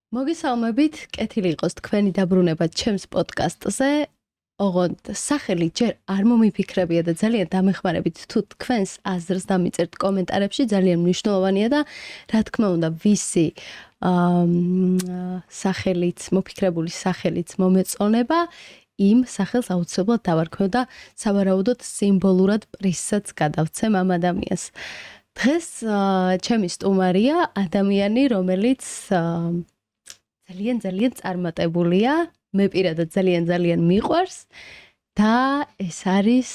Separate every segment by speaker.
Speaker 1: მოგესალმებით, კეთილი იყოს თქვენი დაბრუნება ჩემს პოდკასტზე. ოღონდ სახელი ჯერ არ მომიფიქრებია და ძალიან დამეხმარებით თუ თქვენს აზრს დამიწერთ კომენტარებში, ძალიან მნიშვნელოვანია და რა თქმა უნდა, ვისი სახელიც, მოფიქრებული სახელიც მომეწონება, იმ სახელს აუცილებლად დავარქვევ და სავარაუდოდ სიმბოლურად პრიზსაც გადავცემ ამ ადამიანს. დღეს ჩემი სტუმარია ადამიანი, რომელიც ძალიან წარმატებულია, მე პირადად ძალიან მიყვარს და ეს არის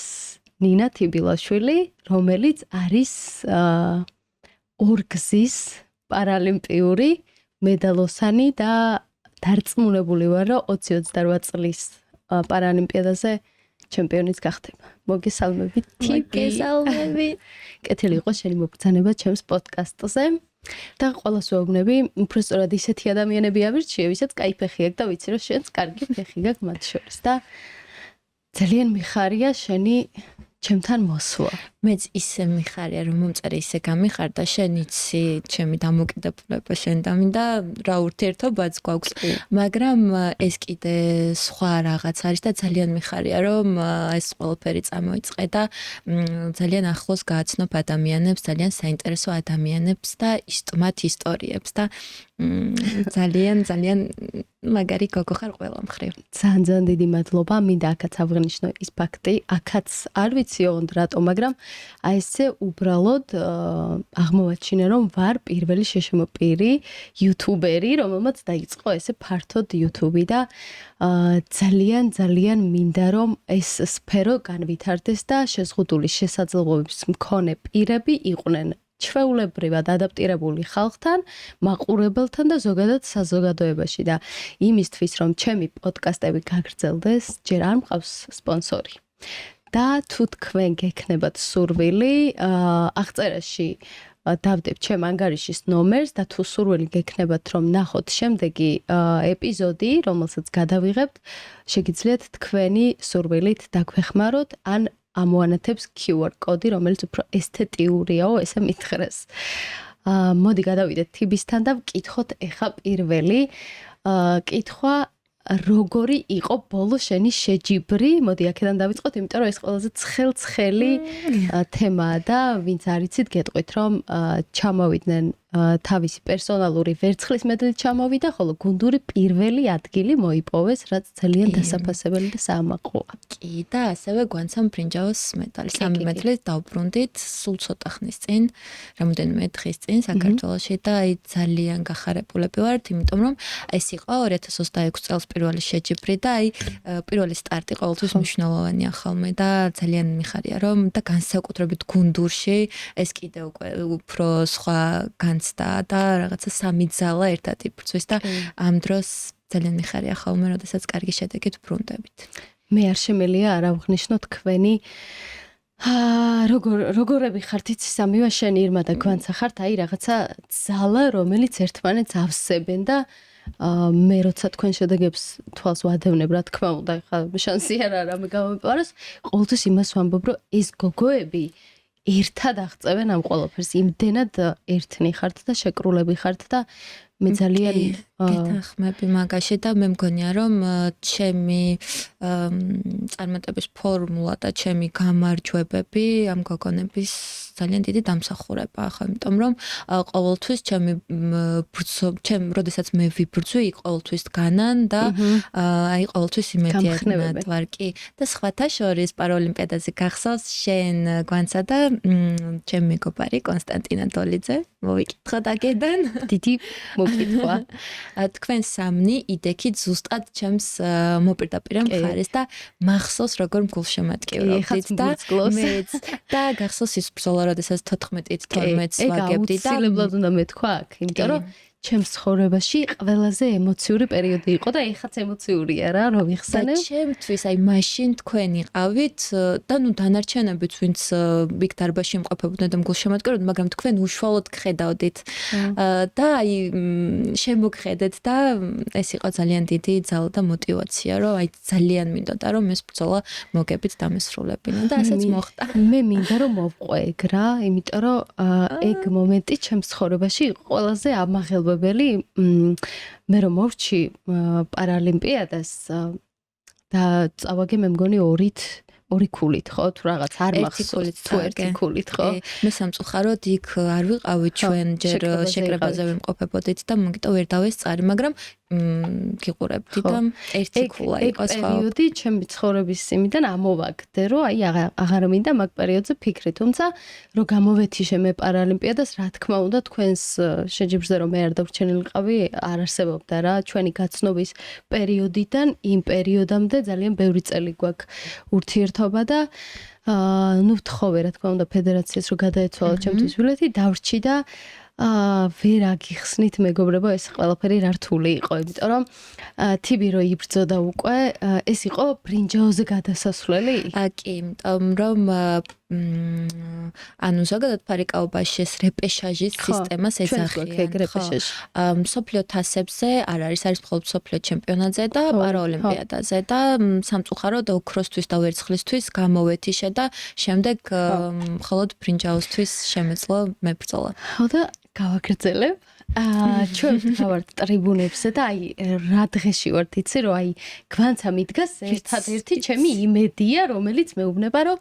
Speaker 1: ნინა თიბილაშვილი, რომელიც არის ორგზის პარალიმპიური მედალოსანი და დარწმუნებული ვარ, რომ 2028 წლის პარალიმპიადაზე ჩემპიონიც გახდება. მოგესალმებით,
Speaker 2: მოგესალმებით.
Speaker 1: კეთილი იყოს შენი მობრძანება ჩემს პოდკასტზე. და ყველას ვეუბნები, უბრალოდ ისეთი ადამიანები ავირჩიე, ვისაც კაი ფეხი აქვს და ვიცი, რომ შენც კარგი ფეხი გაქვს მათ შორის და ძალიან მიხარია შენი ჩემთან მოსვლა.
Speaker 2: მეც ისე მიხარია, რომ მომწერი ისე გამიხარ და შენ იცი, ჩემი დამოკიდებულება შენთან და რა ურთიერთობაც გვაქვს, მაგრამ ეს კიდე სხვა რაღაც არის და ძალიან მიხარია, რომ ეს ყველაფერი წამოიწყე და ძალიან ახლოს გააცნობ ადამიანებს, ძალიან საინტერესო ადამიანებს და მათ ისტორიებს და ძალიან მაგარი გოგო ხარ ყველა მხრივ.
Speaker 1: ძალიან დიდი მადლობა, მინდა აქაც აღნიშნო ის ფაქტი, აქაც არ ვიცი ოღონდ რატო, მაგრამ აი ესე უბრალოდ აღმოვაჩინე, რომ ვარ პირველი შეშმოპირი იუთუბერი, რომელმაც დაიწყო ესე ფართოდ იუთუბი და ძალიან მინდა რომ ეს სფერო განვითარდეს და შეზღუდული შესაძლებლობების მქონე პირები იყვნენ ჩვეულებრივად ადაპტირებული ხალხთან, მაყურებელთან და ზოგადად საზოგადოებაში და იმისთვის რომ ჩემი პოდკასტები გაგრძელდეს, ჯერ არ მყავს სპონსორი. და თუ თქვენ გექნებათ სურვილი, აღწერაში დავდებ ჩემ ანგარიშის ნომერს და თუ სურვილი გექნებათ რომ ნახოთ შემდეგი ეპიზოდი, რომელსაც გადავიღებთ, შეგიძლიათ თქვენი სურვილით დაგვეხმაროთ ან ამოანათებს QR კოდი, რომელიც უფრო ესთეტიურიაო, ესე მითხრეს. მოდი გადავიდეთ თიბისთან და ვკითხოთ ეხა პირველი კითხვა, როგორი იყო ბოლო შენი შეჯიბრი? მოდი აქედან დავიწყოთ, იმიტომ რომ ეს ყველაზე ცხელი თემაა და ვინც არ იცით, გეტყვით რომ ჩამოვიდნენ თავისი პერსონალური ვერცხლის მედლით ჩამოვიდა, ხოლო გუნდური პირველი ადგილი მოიპოვეს, რაც ძალიან დასაფასებელი და საამაყოა.
Speaker 2: კი, და ასევე გვანცამ ბრინჯაოს მედალი. 3 მედლით დავბრუნდით სულ ცოტა ხნის წინ, რამოდენიმე დღის წინ საქართველოში და აი ძალიან გახარებულები ვართ, იმიტომ რომ ეს იყო 2026 წელს პირველი შეჯიბრი და აი პირველი სტარტი ყოველთვის მნიშვნელოვანია ხოლმე და ძალიან მიხარია რომ და განსაკუთრებით გუნდურში ეს კიდე უკვე უფრო სხვა და რაღაცა სამი ძალა ერთად იბრძვის და ამ დროს ძალიან მიხარია ხოლმე, როდესაც კარგი შედეგით ბრუნდებით.
Speaker 1: მე არ შემელია არ ავღნიშნო თქვენი როგორები ხართ იცი სამივე შენ ირმა და გვანცა ხართ, აი რაღაცა ძალა, რომელიც ერთმანეთს ავსებენ და მე როცა თქვენ შედეგებს თვალს ვადევნებ, რა თქმა უნდა, ხა შანსი არ არის რამე გამომეპაროს, ყოველთვის იმას ვამბობ, რომ ეს გოგოები ერთად აღწევენ ამ ყველაფერს, იმდენად ერთნი ხართ და შეკრულები ხართ და მე ძალიან
Speaker 2: გეთანხმები მაგაში და მე მგონია რომ ჩემი წარმატების ფორმულა და ჩემი გამარჯვებები ამ გოგონების ძალიან დიდი დამსახურებაა, ხო, იმიტომ რომ ყოველთვის როდესაც მე ვიბრძვი, ყოველთვის დგანან და აი ყოველთვის იმედიანად ვარ კი და სხვათა შორის პარალიმპიადაზე გახსოვს შენ გვანცა და ჩემი მეგობარი კონსტანტინა დოლიძე მოვიკითხოთ აქედან
Speaker 1: დიდი მოკითხვა.
Speaker 2: თქვენ სამნი იდექით ზუსტად ჩემს მოპირდაპირე მხარეს და მახსოვს როგორ მგულშემატკივრობდით და მეც და გახსოვს ის ბრძოლა, როდესაც 14-12-ს ვაგებდი და
Speaker 1: აუცილებლად უნდა მეთქვა აქ, იმიტომ რომ ჩემს ცხოვრებაში ყველაზე ემოციური პერიოდი იყო და ეხაც ემოციურია რა, რომ ვიხსენებ.
Speaker 2: ჩემთვის აი მაშინ თქვენ იყავით და ნუ დანარჩენებიც ვინც იქ დარბაზში იმყოფებოდნენ და მგულშემატკივრობდნენ, მაგრამ თქვენ უშუალოდ გხედავდით და აი შემოგხედეთ და ეს იყო ძალიან დიდი ძალა და мотиваცია, რომ აი ძალიან მინდოდა რომ ეს ბრძოლა მოგებით დამესრულებინა და ასეც მოხდა.
Speaker 1: მე მინდა რომ მოვყვე ეგ რა, იმიტომ რომ ეგ მომენტი ჩემს ცხოვრებაში ყველაზე ამაღელვებადი დაუსრულებელი. მე რომ მოვჭი პარალიმპიადას და წავაგე მე მგონი 2 ქულით, ხო? თუ რაღაც არ მახსოვს, თუ 1 ქულით, ხო?
Speaker 2: მე სამწუხაროდ იქ არ ვიყავით ჩვენ ჯერ შეკრებაზე ვიმყოფებოდით და მოგიტო ვერ დავესწარი, მაგრამ გიყურებდი და 1 ქულა იყო სხვა.
Speaker 1: პერიოდი ჩემი ცხოვრების იმიდან ამოვაგდე, რომ აი აღარ მინდა მაგ პერიოდზე ფიქრი, თუმცა რომ გამოვეთიშე მე პარალიმპიადას, რა თქმა უნდა, თქვენს შეჯიბრზე რომ მე არ დავრჩენილიყავი, არ არსებობდა რა, ჩვენი გაცნობის პერიოდიდან იმ პერიოდამდე ძალიან ბევრი წელი გვაქვს ურთიერთობა და ნუ ვთხოვე, რა თქმა უნდა, ფედერაციას რომ გადაეცვალა ჩემთვის ბილეთი, დავრჩი და ვერ აგიხსნით მეგობრებო, ეს ყველაფერი რა რთული იყო, იმიტომ რომ თიბი რო იბრძოდა უკვე, ეს იყო ბრინჯაოზე გადასასვლელი?
Speaker 2: კი, იმიტომ რომ ანუ ზოგადად ფარიკაობაში ეს რეპეშაჟის სისტემას ეძახიან. მსოფლიო თასებზე არ არის მხოლოდ მსოფლიო ჩემპიონატზე და პარაოლიმპიადაზე და სამწუხაროდ ოქროსთვის და ვერცხლისთვის გამოვეთიშე და შემდეგ მხოლოდ ბრინჯაოსთვის შემეძლო მებრძოლა.
Speaker 1: ხო და გავაგრძელებ. ჩვენ ვთავართ ტრიბუნებზე და აი რა დღეში ვართ იცი რომ აი გვანცა მიდგას ერთადერთი ჩემი იმედია რომელიც მეუბნება რომ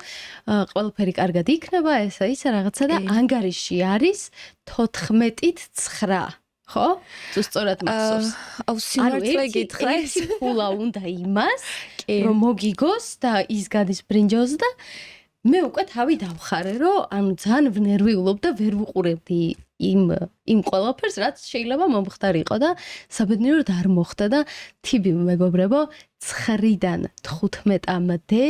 Speaker 1: ყველაფერი კარგად იქნება ესა ისა რაღაცა და ანგარიში არის 14-9 ხო? თუ სწორად მახსოვს.
Speaker 2: აუ სიმართლე გითხრათ
Speaker 1: ფულა უნდა იმას რომ მოგიგოს და ის გადის ბრინჯაოს და მე უკვე თავი დავხარე რომ ანუ ძალიან ვნერვიულობ და ვერ ვუყურებდი იმ ყველაფერს რაც შეიძლება მომხდარიყო და საბედნიეროდ არ მოხდა და თიბი მეგობრებო 9-დან 15-მდე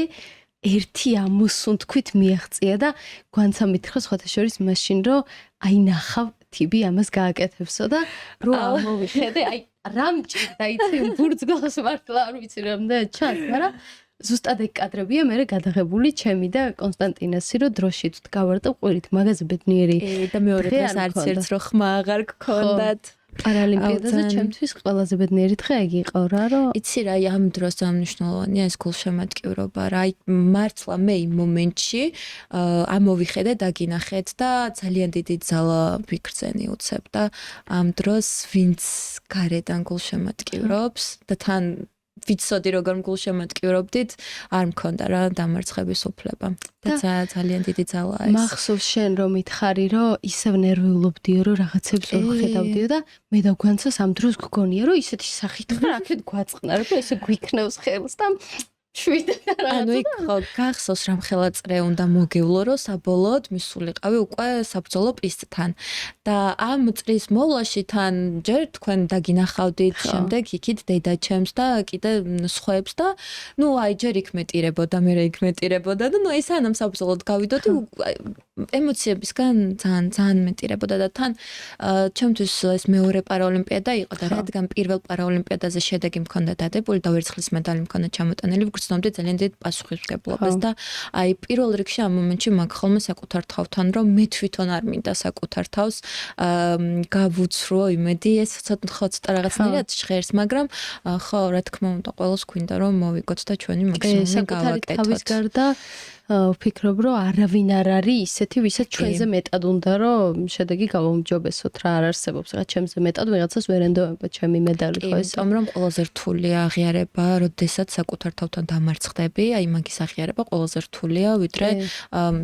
Speaker 1: ერთი ამოსუნ თქვით მიაღწია და გვანცა მითხრა სხვათა შორის მაშინ რომ აი ნახავ თიბი ამას გააკეთებსო და რო ამოვიხედე აი რამ ჭირდა იცი ბურძგალს მართლა არ ვიცი რამდენი ჩანს მაგრამ ზუსტად ეგ კადრებია მე გადაღებული ჩემი და კონსტანტინასი რომ დროში ვდგავარდა ყვირით მაგაზე ბედნიერი
Speaker 2: და მეორე დღეს არც ერთს რო ხმა აღარ გქონდათ
Speaker 1: პარალიმპიადაზე ჩემთვის ყველაზე ბედნიერი დღე ეგ იყო რა რომ
Speaker 2: იცი რა ამ დროს ამნიშნულოვანია ეს გულშემატკივრობა რა აი მართლა მე იმ მომენტში ამოვიხედე დაგინახეთ და ძალიან დიდი ძალა ვიქრძენი უცებ და ამ დროს ვინც გარედან გულშემატკივრობს და თან ვიცოდი როგორ გულშემატკივრობდით არ მქონდა რა დამარცხების უფლება და ძალიან დიდი ძალაა ეს
Speaker 1: მახსოვს შენ რომ მითხარი რომ ისევ ნერვიულობდიო რომ რაღაცებს ვერ ხედავდიო და მე და გვანცას ამ დროს გგონია რომ ისეთი სახით ხარ აქეთ გვაწყნა რომ ესე გვიქნევს ხელს და
Speaker 2: ანუ იქ ხო გახსოვს რამ ხელაწრე უნდა მოგევლო რომ საბოლოოდ მისულიყავი უკვე საბრძოლო პისტთან და ამ წრის მოვლაში თან ჯერ თქვენ დაგინახავდით შემდეგ იქით დედაჩემს და კიდე სხვებს და ნუ აი ჯერ იქ მეტირებოდა მე იქ მეტირებოდა და ნუ ეს ანამ საბრძოლოდ გავიდოდი ემოციებისგან ძალიან მეტირებოდა და თან ჩემთვის ეს მეორე პარაოლიმპიადა იყო და რადგან პირველ პარაოლიმპიადაზე შედეგი მქონდა დადებული და ვერცხლის медаლი მქონდა ჩამოტანილი ვგრძნობდი ძალიან დიდ პასუხისმგებლობას და აი პირველ რიგში ამ მომენტში მაგ ხოლმე საკუთარ თავთან რომ მე თვითონ არ მინდა საკუთარ თავს გავუცრო იმედი ეს ცოტა რაღაცნაირად ჟღერს მაგრამ ხო რა თქმა უნდა ყველას გვინდა რომ მოვიგოთ და ჩვენი მაქსიმუმი გავაკეთოთ
Speaker 1: თავის გარდა ვფიქრობ რომ არავინ არ არის ისეთი ვისაც ჩვენზე მეტად უნდა რომ შედეგი გავაუმჯობესოთ რა არ არსებობს რა ჩემზე მეტად ვიღაცას ვერ ენდოება ჩემი медаლი ხო ეს
Speaker 2: იმიტომ რომ ყველაზე რთულია აღიარება როდესაც საკუთარ თავთან დამარცხდები აი მაგის აღიარება ყველაზე რთულია ვიდრე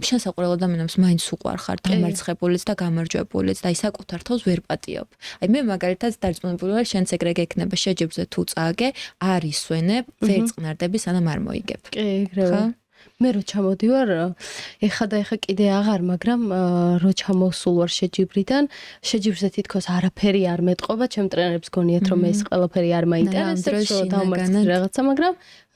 Speaker 2: შენ საყურელ ადამიანებს მაინც უყვარხარ დამარცხებულიც და გამარჯვებულიც და აი საკუთარ თავს ვერ პატიობ აი მე მაგალითად დარწმუნებული ვარ შენც ეგრე გექნება შეჯიბრზე თუ წააგე არ ისვენებ ვერ წყნარდები სანამ არ მოიგებ
Speaker 1: კი ეგრევე მე რო ჩამოდივარ ეხა კიდე აღარ მაგრამ რო ჩამოსულ ვარ შეჯიბრიდან შეჯიბრზე თითქოს არაფერი არ მეტყობა ჩემ ტრენერებს გონიათ რომ ეს ყველაფერი არ მაინტერესებს რომ დავმარცხდი რაღაცა მაგრამ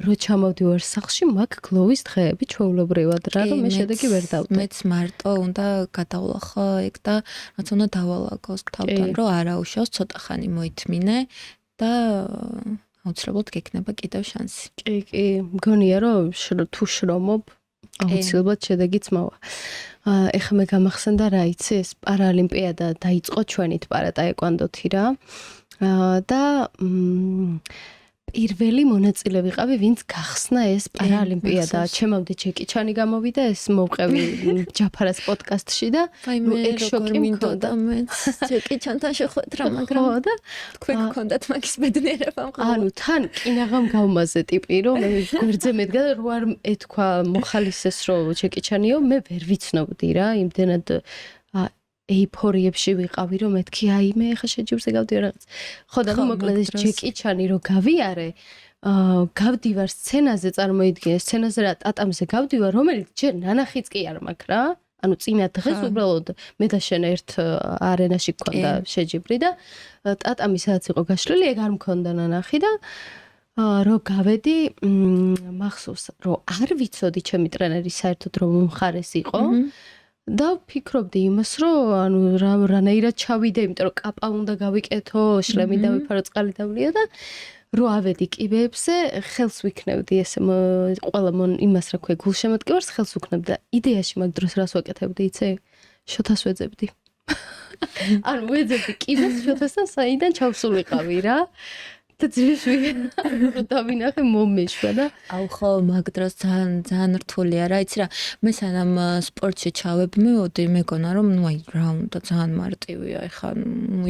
Speaker 1: რო ჩამოდივარ სახლში მაგ გლოვის დღეები ჩვეულებრივად რა რომ მე შედეგი ვერ დავდე
Speaker 2: მეც მარტო უნდა გადავლახო ეგ და რაც უნდა დავალაგოს თავთან რომ არაუშავს ცოტა ხანი მოითმინე და აუცილებლად გექნება კიდევ შანსი.
Speaker 1: კი, მგონია რომ თუ შრომობ, აუცილებლად შედეგიც მოვა. ეხლა მე გამახსენდა რა იცი, ეს პარალიმპიადა დაიწყო ჩვენით პარატაეკვანდოთი რა. და პირველი მონაწილე ვიყავი, ვინც გახსნა ეს პარაოლიმპიადა. ჩემამდე ჯეკი ჩანი გამოვიდა, ეს მოვყევი ჯაფარას პოდკასტში და
Speaker 2: ეგ შოკი მქონდა. ჯეკი ჩანთან შეხვედრა, მაგრამ
Speaker 1: და
Speaker 2: თქვენ გქონდათ მაგის ბედნიერება მხოლოდ.
Speaker 1: ანუ თან კინაღამ გავმაზე ტიპი, რომ მე გვერდზე მედგა და რო არ ეთქვა მოხალისეს რომ ჯეკი ჩანიო, მე ვერ ვიცნობდი რა, იმდენად ეიფორიებში ვიყავი რომ მეთქი აი მე ხა შეჯიბრზე გავდივარ რაღაც. ხო და მოკლედ ეს ჯეკი ჩანი რო გავიარე, გავდივარ სცენაზე წარმოიდგინე, სცენაზე რა ტატამზე გავდივარ, რომელიც ჯერ ნანახიც კი არ მაქვს რა. ანუ წინა დღეს უბრალოდ მე და შენ ერთ არენაში გქონდა შეჯიბრი და ტატამი სადაც იყო გაშლილი, ეგ არ მქონდა ნანახი და რო გავედი, მახსოვს რომ არ ვიცოდი ჩემი ტრენერი საერთოდ რომ მომხარეს იყო. და ვფიქრობდი იმას, რომ ანუ რანაირად ჩავიდე, იმიტომ რომ კაპა უნდა გავიკეთო, შლემი დავიფარო, წყალი დავლიო და რო ავედი კიბეებზე, ხელს ვიქნებდი ესე ყველა იმას რა ქვია, გულშემატკივარს ხელს ვქნებდი და იდეაში მაგ დროს რას ვაკეთებდი, იცი? შოთას ვეძებდი. ანუ ვეძებდი კიბეს შოთასთან საიდან ჩავსულიყავი რა. და ძირს დავინახე მომეშვა და
Speaker 2: აუ ხო მაგ დროს ძალიან რთულია რა იცი რა მე სანამ სპორტში ჩავებმეოდი მეგონა რომ ნუ აი რა უნდა ძალიან მარტივია ეხა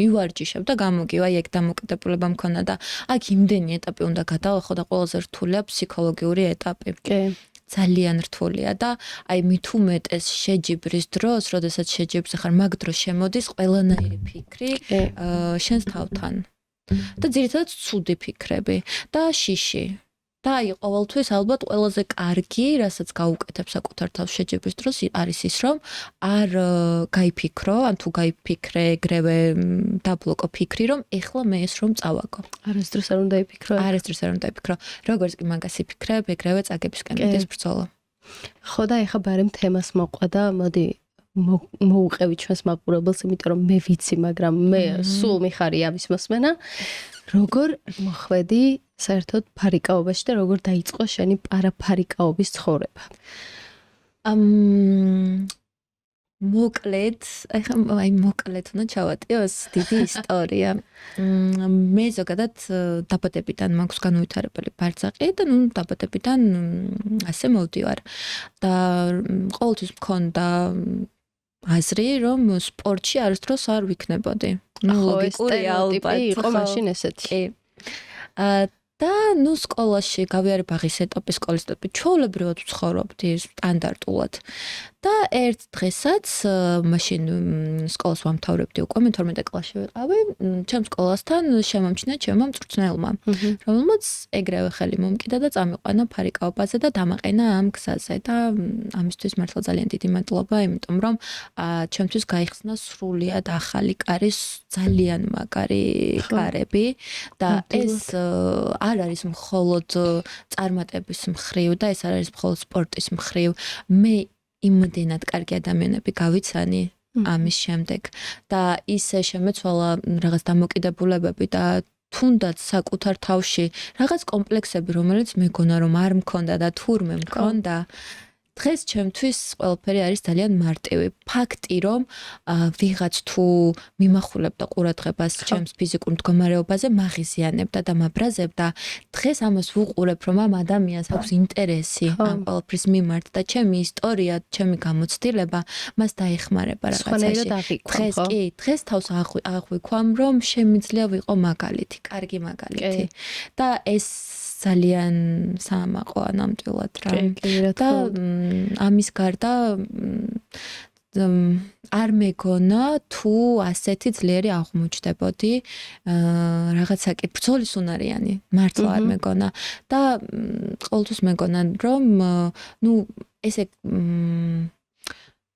Speaker 2: ივარჯიშებ და გამოგივა ეგ დამოკიდებულება მქონდა და აქ იმდენი ეტაპი უნდა გადავახო და ყველაზე რთულია ფსიქოლოგიური ეტაპი
Speaker 1: კი
Speaker 2: ძალიან რთულია და აი მით უმეტეს შეჯიბრის დროს, როდესაც შეჯიბრზე ხარ, მაგ დროს შემოდის ყველანაირი ფიქრი შენს თავთან. და ძირითადად ცუდი ფიქრები და შიში. და აი ყოველთვის ალბათ ყველაზე კარგი, რასაც გაუკეთებ საკუთარ თავს შეჯიბრის დროს არის ის, რომ არ გაიფიქრო, ან თუ გაიფიქრე, ეგრევე დაბლოკო ფიქრი, რომ ეხლა მე ეს რომ წავაგო.
Speaker 1: არასდროს არ უნდა იფიქრო.
Speaker 2: არასდროს არ უნდა იფიქრო. როგორც კი მაგას იფიქრებ, ეგრევე წაგებისკენ მიდის ბრძოლა.
Speaker 1: ხო და ეხა ბარემ თემას მოყვა და მოდი მოუყევი ჩვენს მაყურებელს, იმიტომ რომ მე ვიცი, მაგრამ მე სულ მიხარია ამის მოსმენა. როგორ მოხვედი საერთოდ ფარიკაობაში და როგორ დაიწყო შენი პარაფარიკაობის ცხოვრება?
Speaker 2: მოკლედ, აი მოკლედ უნდა ჩავატიოს დიდი ისტორია. მე ზოგადად დაბადებიდან მაქვს განუვითარებელი ბარძაყი და ნუ დაბადებიდან ასე მოვდივარ. და ყოველთვის მქონდა აზრი, რომ სპორტში არასდროს არ ვიქნებოდი. ნუ ლოგიკურია ალბათ.
Speaker 1: იყო მაშინ ესეთი.
Speaker 2: კი. და ნუ სკოლაში გავიარე ბაღის ეტაპი, სკოლის ეტაპი, ჩვეულებრივად ვცხოვრობდი სტანდარტულად. და ერთ დღესაც მაშინ სკოლას ვამთავრებდი უკვე, მე 12 კლასში ვიყავი, ჩემ სკოლასთან შემომჩნია ჩემმა მწვრთნელმა, რომელმაც ეგრევე ხელი მომკიდა და წამიყვანა ფარიკაობაზე და დამაყენა ამ გზაზე და ამისთვის მართლა ძალიან დიდი მადლობა, იმიტომ რომ ჩემთვის გაიხსნა სრულიად ახალი კარის ძალიან მაგარი კარები და ეს არ არის მხოლოდ წარმატების მხრივ და ეს არ არის მხოლოდ სპორტის მხრივ. მე იმდენად კარგი ადამიანები გავიცანი ამის შემდეგ და ისე შემეცვალა რაღაც დამოკიდებულებები და თუნდაც საკუთარ თავში რაღაც კომპლექსები, რომელიც მეგონა რომ არ მქონდა და თურმე მქონდა. დღეს ჩემთვის ყველაფერი არის ძალიან მარტივი. ფაქტი რომ ვიღაც თუ მიმახულებდა ყურადღებას ჩემს ფიზიკურ მდგომარეობაზე, მაღიზიანებდა და მაბრაზებდა, დღეს ამას ვუყურებ, რომ ამ ადამიანს აქვს ინტერესი ამ ყველაფრის მიმართ და ჩემი ისტორია, ჩემი გამოცდილება მას დაეხმარება რაღაცაში. დღეს თავს აღვიქვამ, რომ შემიძლია ვიყო მაგალითი, კარგი მაგალითი. და ეს ძალიან საამაყოა ნამდვილად რა. და ამის გარდა არ მეგონა თუ ასეთი ძლიერი აღმოჩნდებოდი რაღაც საკითხი ბრძოლის უნარიანი მართლა არ მეგონა და ყოველთვის მეგონა რომ ნუ ესე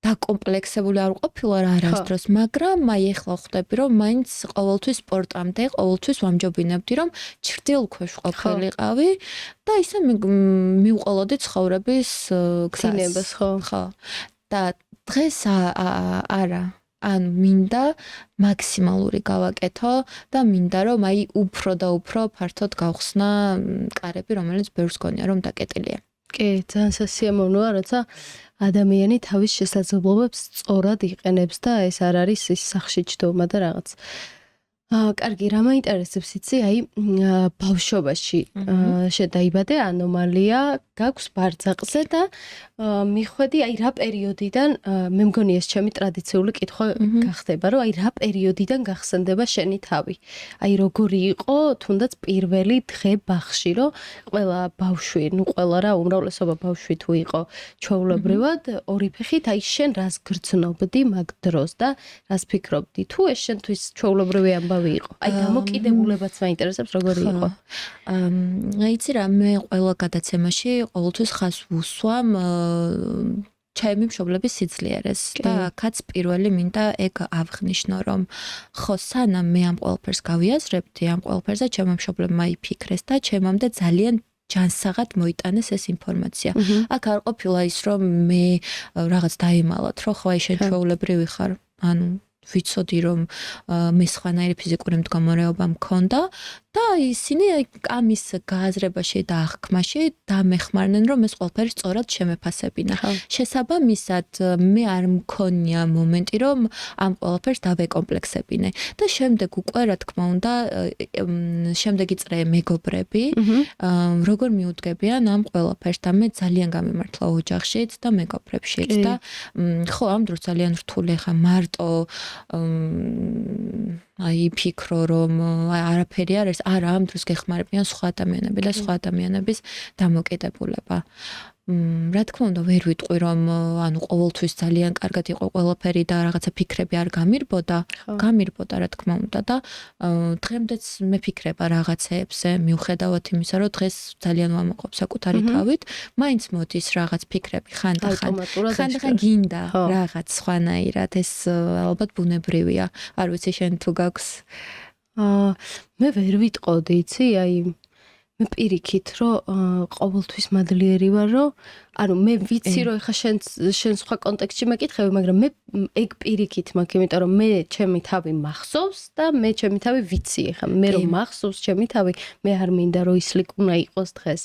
Speaker 2: დაკომპლექსებული არ ვყოფილვარ არასდროს, მაგრამ აი ეხლა ხვდები რომ მაინც ყოველთვის სპორტამდე, ყოველთვის ვამჯობინებდი რომ ჩრდილქვეშ ყოფილიყავი და ისე მივყოლოდი ცხოვრების
Speaker 1: გზას,
Speaker 2: ხო. და დღეს არა, ან მინდა მაქსიმალური გავაკეთო და მინდა რომ აი უფრო და უფრო ფართოდ გავხსნა კარები, რომელიც ბევრს გონია რომ დაკეტილია.
Speaker 1: კი, ძალიან სასიამოვნოა, როცა ადამიანი თავის შესაძლებლობებს სწორად იყენებს და ეს არ არის ის სახში ჯდომა და რაღაც. კარგი, რა მაინტერესებს იცი, აი ბავშვობაში შედაიბადე ანომალია გაქვს ბარძაყზე და მიხვედი აი რა პერიოდიდან მე მგონი ეს ჩემი ტრადიციული კითხვა გახდება, რომ აი რა პერიოდიდან გახსენდება შენი თავი. აი როგორი იყო თუნდაც პირველი დღე ბაღში, რომ ყველა ბავშვი, ნუ ყველა რა, უმრავლესობა ბავშვი თუ იყო ჩვეულებრივად ორი ფეხით აი შენ რას გრძნობდი მაგ დროს და რას ფიქრობდი? თუ ეს შენთვის ჩვეულებრივი ამბავი იყო. აი დამოკიდებულებაც მაინტერესებს როგორი იყო.
Speaker 2: იცი რა, მე ყველა გადაცემაში ყოველთვის ხას ვუსვამ ჩემი მშობლების სიძლიერეს და აქაც პირველი მინდა ეგ ავღნიშნო, რომ ხო სანამ მე ამ ყველაფერს გავიაზრებდი, ამ ყველაფერზე ჩემო მშობლებმა იფიქრეს და ჩემამდე ძალიან ჯანსაღად მოიტანეს ეს ინფორმაცია. აქ არ ყოფილა ის, რომ მე რაღაც დაიმალოთ, რომ ხო აი შენ ჩვეულებრივი ხარ, ანუ ვიცოდი რომ მე სხვანაირი ფიზიკური მდგომარეობა მქონდა და ისინი ამის გააზრებაში და აღქმაში დამეხმარნენ რომ ეს ყველაფერი სწორად შემეფასებინა. შესაბამისად მე არ მქონია მომენტი რომ ამ ყველაფერს დავეკომპლექსებინე და შემდეგ უკვე რა თქმა უნდა შემდეგი წრე მეგობრები როგორ მიუდგებიან ამ ყველაფერს და მე ძალიან გამემართლა ოჯახშიც და მეგობრებშიც და ხო ამ დროს ძალიან რთული ხა მარტო აი ფიქრო რომ არაფერი არ არის, არა ამ დროს გეხმარებიან სხვა ადამიანები და სხვა ადამიანების დამოკიდებულება. რა თქმა უნდა ვერ ვიტყვი რომ ანუ ყოველთვის ძალიან კარგად იყო ყველაფერი და რაღაცა ფიქრები არ გამირბოდა რა თქმა უნდა და დღემდეც მეფიქრება რაღაცეებზე მიუხედავად იმისა რომ დღეს ძალიან ვამაყობ საკუთარი თავით მაინც მოდის რაღაც ფიქრები ხანდახან გინდა რაღაც სხვანაირად ეს ალბათ ბუნებრივია არ ვიცი შენ თუ გაქვს
Speaker 1: მე ვერ ვიტყოდი იცი აი მე პირიქით რომ ყოველთვის მადლიერი ვარ რომ ანუ მე ვიცი რომ ეხა შენ სხვა კონტექსტში მეკითხები მაგრამ მე ეგ პირიქით მაქვს იმიტომ რომ მე ჩემი თავი მახსოვს და მე ჩემი თავი ვიცი ეხა მე რომ მახსოვს ჩემი თავი მე არ მინდა რომ ისლიკუნა იყოს დღეს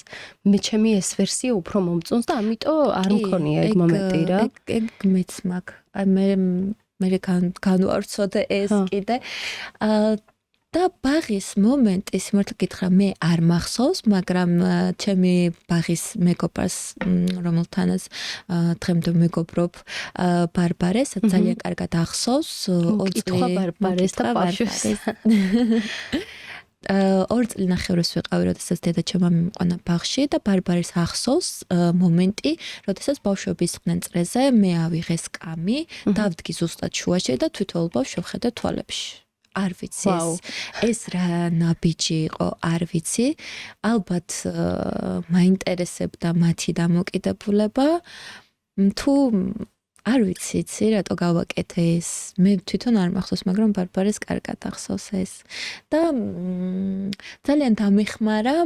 Speaker 1: მე ჩემი ეს ვერსია უფრო მომწონს და ამიტომ არ მქონია ეგ მომენტი რა
Speaker 2: ეგ მეც მაქვს აი მე განვარცოდე ეს კიდე და ბაღის მომენტი სიმართლე გითხრა მე არ მახსოვს, მაგრამ ჩემი ბაღის მეგობრს რომელთანაც დღემდე მეგობრობ ბარბარეს ძალიან კარგად ახსოვს
Speaker 1: 2 წელი ბარბარეს და ბავშვს
Speaker 2: 2 წელნახევრს ვიყავი, როდესაც დედაჩემმა მიმოყვანა ბაღში და ბარბარეს ახსოვს მომენტი, როდესაც ბავშვების წრეზე მე awიღე სკამი, დავდგი ზუსტად შუაში და თვითონ ბავშვი შევხედე თვალებში. არ ვიცი ეს რა ნაბიჯი იყო, არ ვიცი. ალბათ მაინტერესებდა მათი დამოკიდებულება. თუ არ ვიცი, რატო გავაკეთე ეს. მე თვითონ არ მახსოვს, მაგრამ ბარბარეს კარგად ახსოვს ეს. და ძალიან დამეხმარა,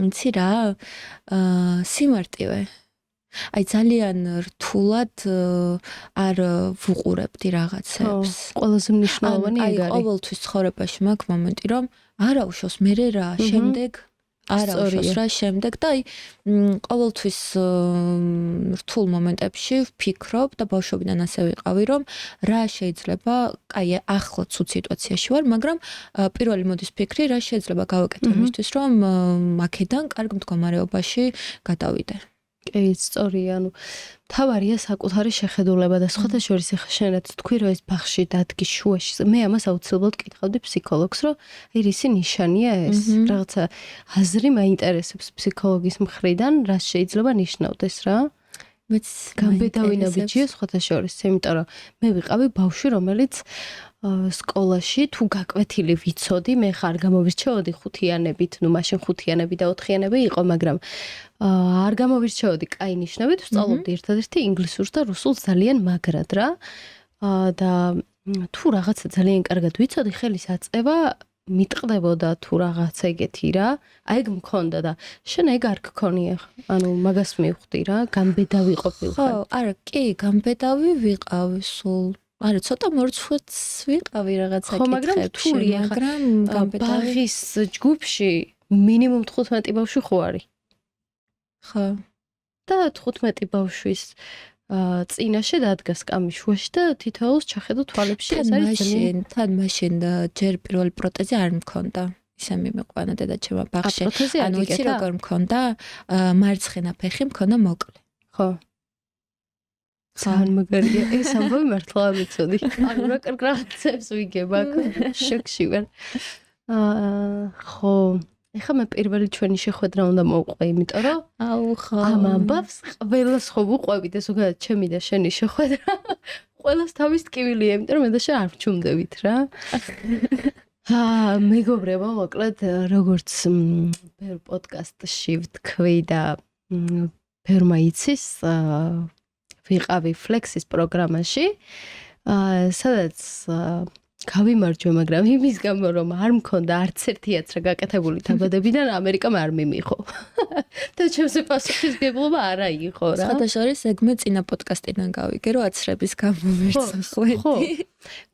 Speaker 2: იცი რა, სიმარტივე. აი ძალიან რთულად არ ვუყურებდი რაღაცებს.
Speaker 1: ყველაზე მნიშვნელოვანი ეგ არის.
Speaker 2: ყოველთვის ცხოვრებაში მაქვს მომენტი, რომ არა უშავს მე რა, შემდეგ არა უშავს რა შემდეგ და აი ყოველთვის რთულ მომენტებში ვფიქრობ და ბავშვობიდან ასე ვიყავი, რომ რა შეიძლება, აი ახლაც ცუდ სიტუაციაში ვარ, მაგრამ პირველი მოდის ფიქრი, რა შეიძლება გავაკეთო იმისთვის, რომ აქედან კარგ მდგომარეობაში გადავიდე.
Speaker 1: კი, სწორია, ანუ თავარია საკუთარი შეხედულება და სხვათა შორის ახლა შენაც თქვი რომ ეს ბაღში დადგის შუაში მე ამას აუცილებლად კითხავდი ფსიქოლოგს რომ აი რისი ნიშანია ეს რაღაცა აზრი მაინტერესებს ფსიქოლოგის მხრიდან რა შეიძლება ნიშნავდეს რა მეც გამბედავინაბიჯია სხვათა შორის იმიტომ რომ მე ვიყავი ბავშვი რომელიც სკოლაში თუ გაკვეთილი ვიცოდი მე ხარ გამოვირჩეოდი ხუთიანებით ნუ მაშინ ხუთიანები და ოთხიანები იყო მაგრამ არ გამოვირჩეოდი კაი ნიშნებით ვსწავლობდი ერთადერთი ინგლისურს და რუსულს ძალიან მაგრად რა და თუ რაღაცა ძალიან კარგად ვიცოდი ხელის აწევა მიტყდებოდა თუ რაღაც ეგეთი რა აი ეგ მქონდა და შენ ეგ არ გქონია ანუ მაგას მივხვდი რა გამბედავი ყოფილიყარ
Speaker 2: ხო არა კი გამბედავი ვიყავი სულ არა ცოტა მორცხვიც ვიყავი რაღაცა
Speaker 1: ხო მაგრამ რთულია მაგრამ ბაღის ჯგუფში მინიმუმ 15 ბავშვი ხო არის
Speaker 2: ხო
Speaker 1: და 15 ბავშვის წინაშე დადგა სკამის შუაში და თითოეულს ჩახედო თვალებში ეს არის ძალიან
Speaker 2: თან მაშინ ჯერ პირველი პროტეზი არ მქონდა ისე მიმიყვანა დედაჩემმა ბაღში ანუ იცი როგორ მქონდა მარცხენა ფეხი მქონდა მოკლე
Speaker 1: ხო ძალიან მაგარია ეს ამბავი მართლა არ ვიცოდი ანუ რა კრკრაცებს ვიგებ აქ შოქში ვარ ხო ეხლა მე პირველი ჩვენი შეხვედრა უნდა მოვყვე, იმიტომ რომ
Speaker 2: აუ ხო.
Speaker 1: ამ ამბავს ყველას ხო ვუყვებით და ზოგადად ჩემი და შენი შეხვედრა ყველას თავის ტკივილია, იმიტომ რომ მე და შენ არ ვჩუმდებით რა. მეგობრებო, მოკლედ როგორც ბევრ პოდკასტში ვთქვი და ბევრმა იცის, ვიყავი Flex-ის პროგრამაში, სადაც გავიმარჯვე, მაგრამ იმის გამო რომ არ მქონდა არც ერთი აცრა გაკეთებული დაბადებიდან ამერიკამ არ მიმიღო. და ჩემზე პასუხისმგებლობა არა იყო რა.
Speaker 2: სხვათა შორის ეგ მე წინა პოდკასტიდან გავიგე, რომ აცრების გამო ვერცხვედი.
Speaker 1: ხო.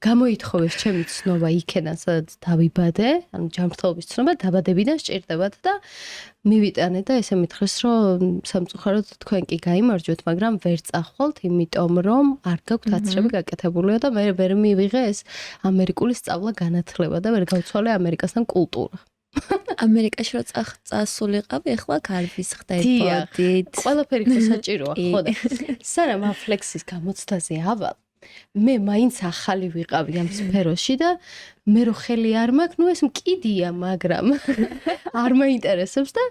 Speaker 1: გამოითხოვეს ჩემი ცნობა იქიდან, სადაც დავიბადე, ანუ ჯანმრთელობის ცნობა დაბადებიდან სჭირდებათ და მივიტანე და ესე მითხრეს, რომ სამწუხაროდ თქვენ კი გაიმარჯვეთ, მაგრამ ვერ წახვალთ, იმიტომ რომ არ გაქვთ აცრები გაკეთებულიო და მე ვერ მივიღე ეს ამერიკული სწავლა განათლება და ვერ გავცვალე ამერიკასთან კულტურა.
Speaker 2: ამერიკაში რო წასულიყავი, ახლა კარვის ხდებოდით.
Speaker 1: ყველაფერი ხო საჭიროა, ხო და სანამ Flex-ის გამოცდაზე ავალ მე მაინც ახალი ვიყავი ამ სფეროში და მე რო ხელი არ მაქვს, ნუ ეს მკიდია, მაგრამ არ მაინტერესებს და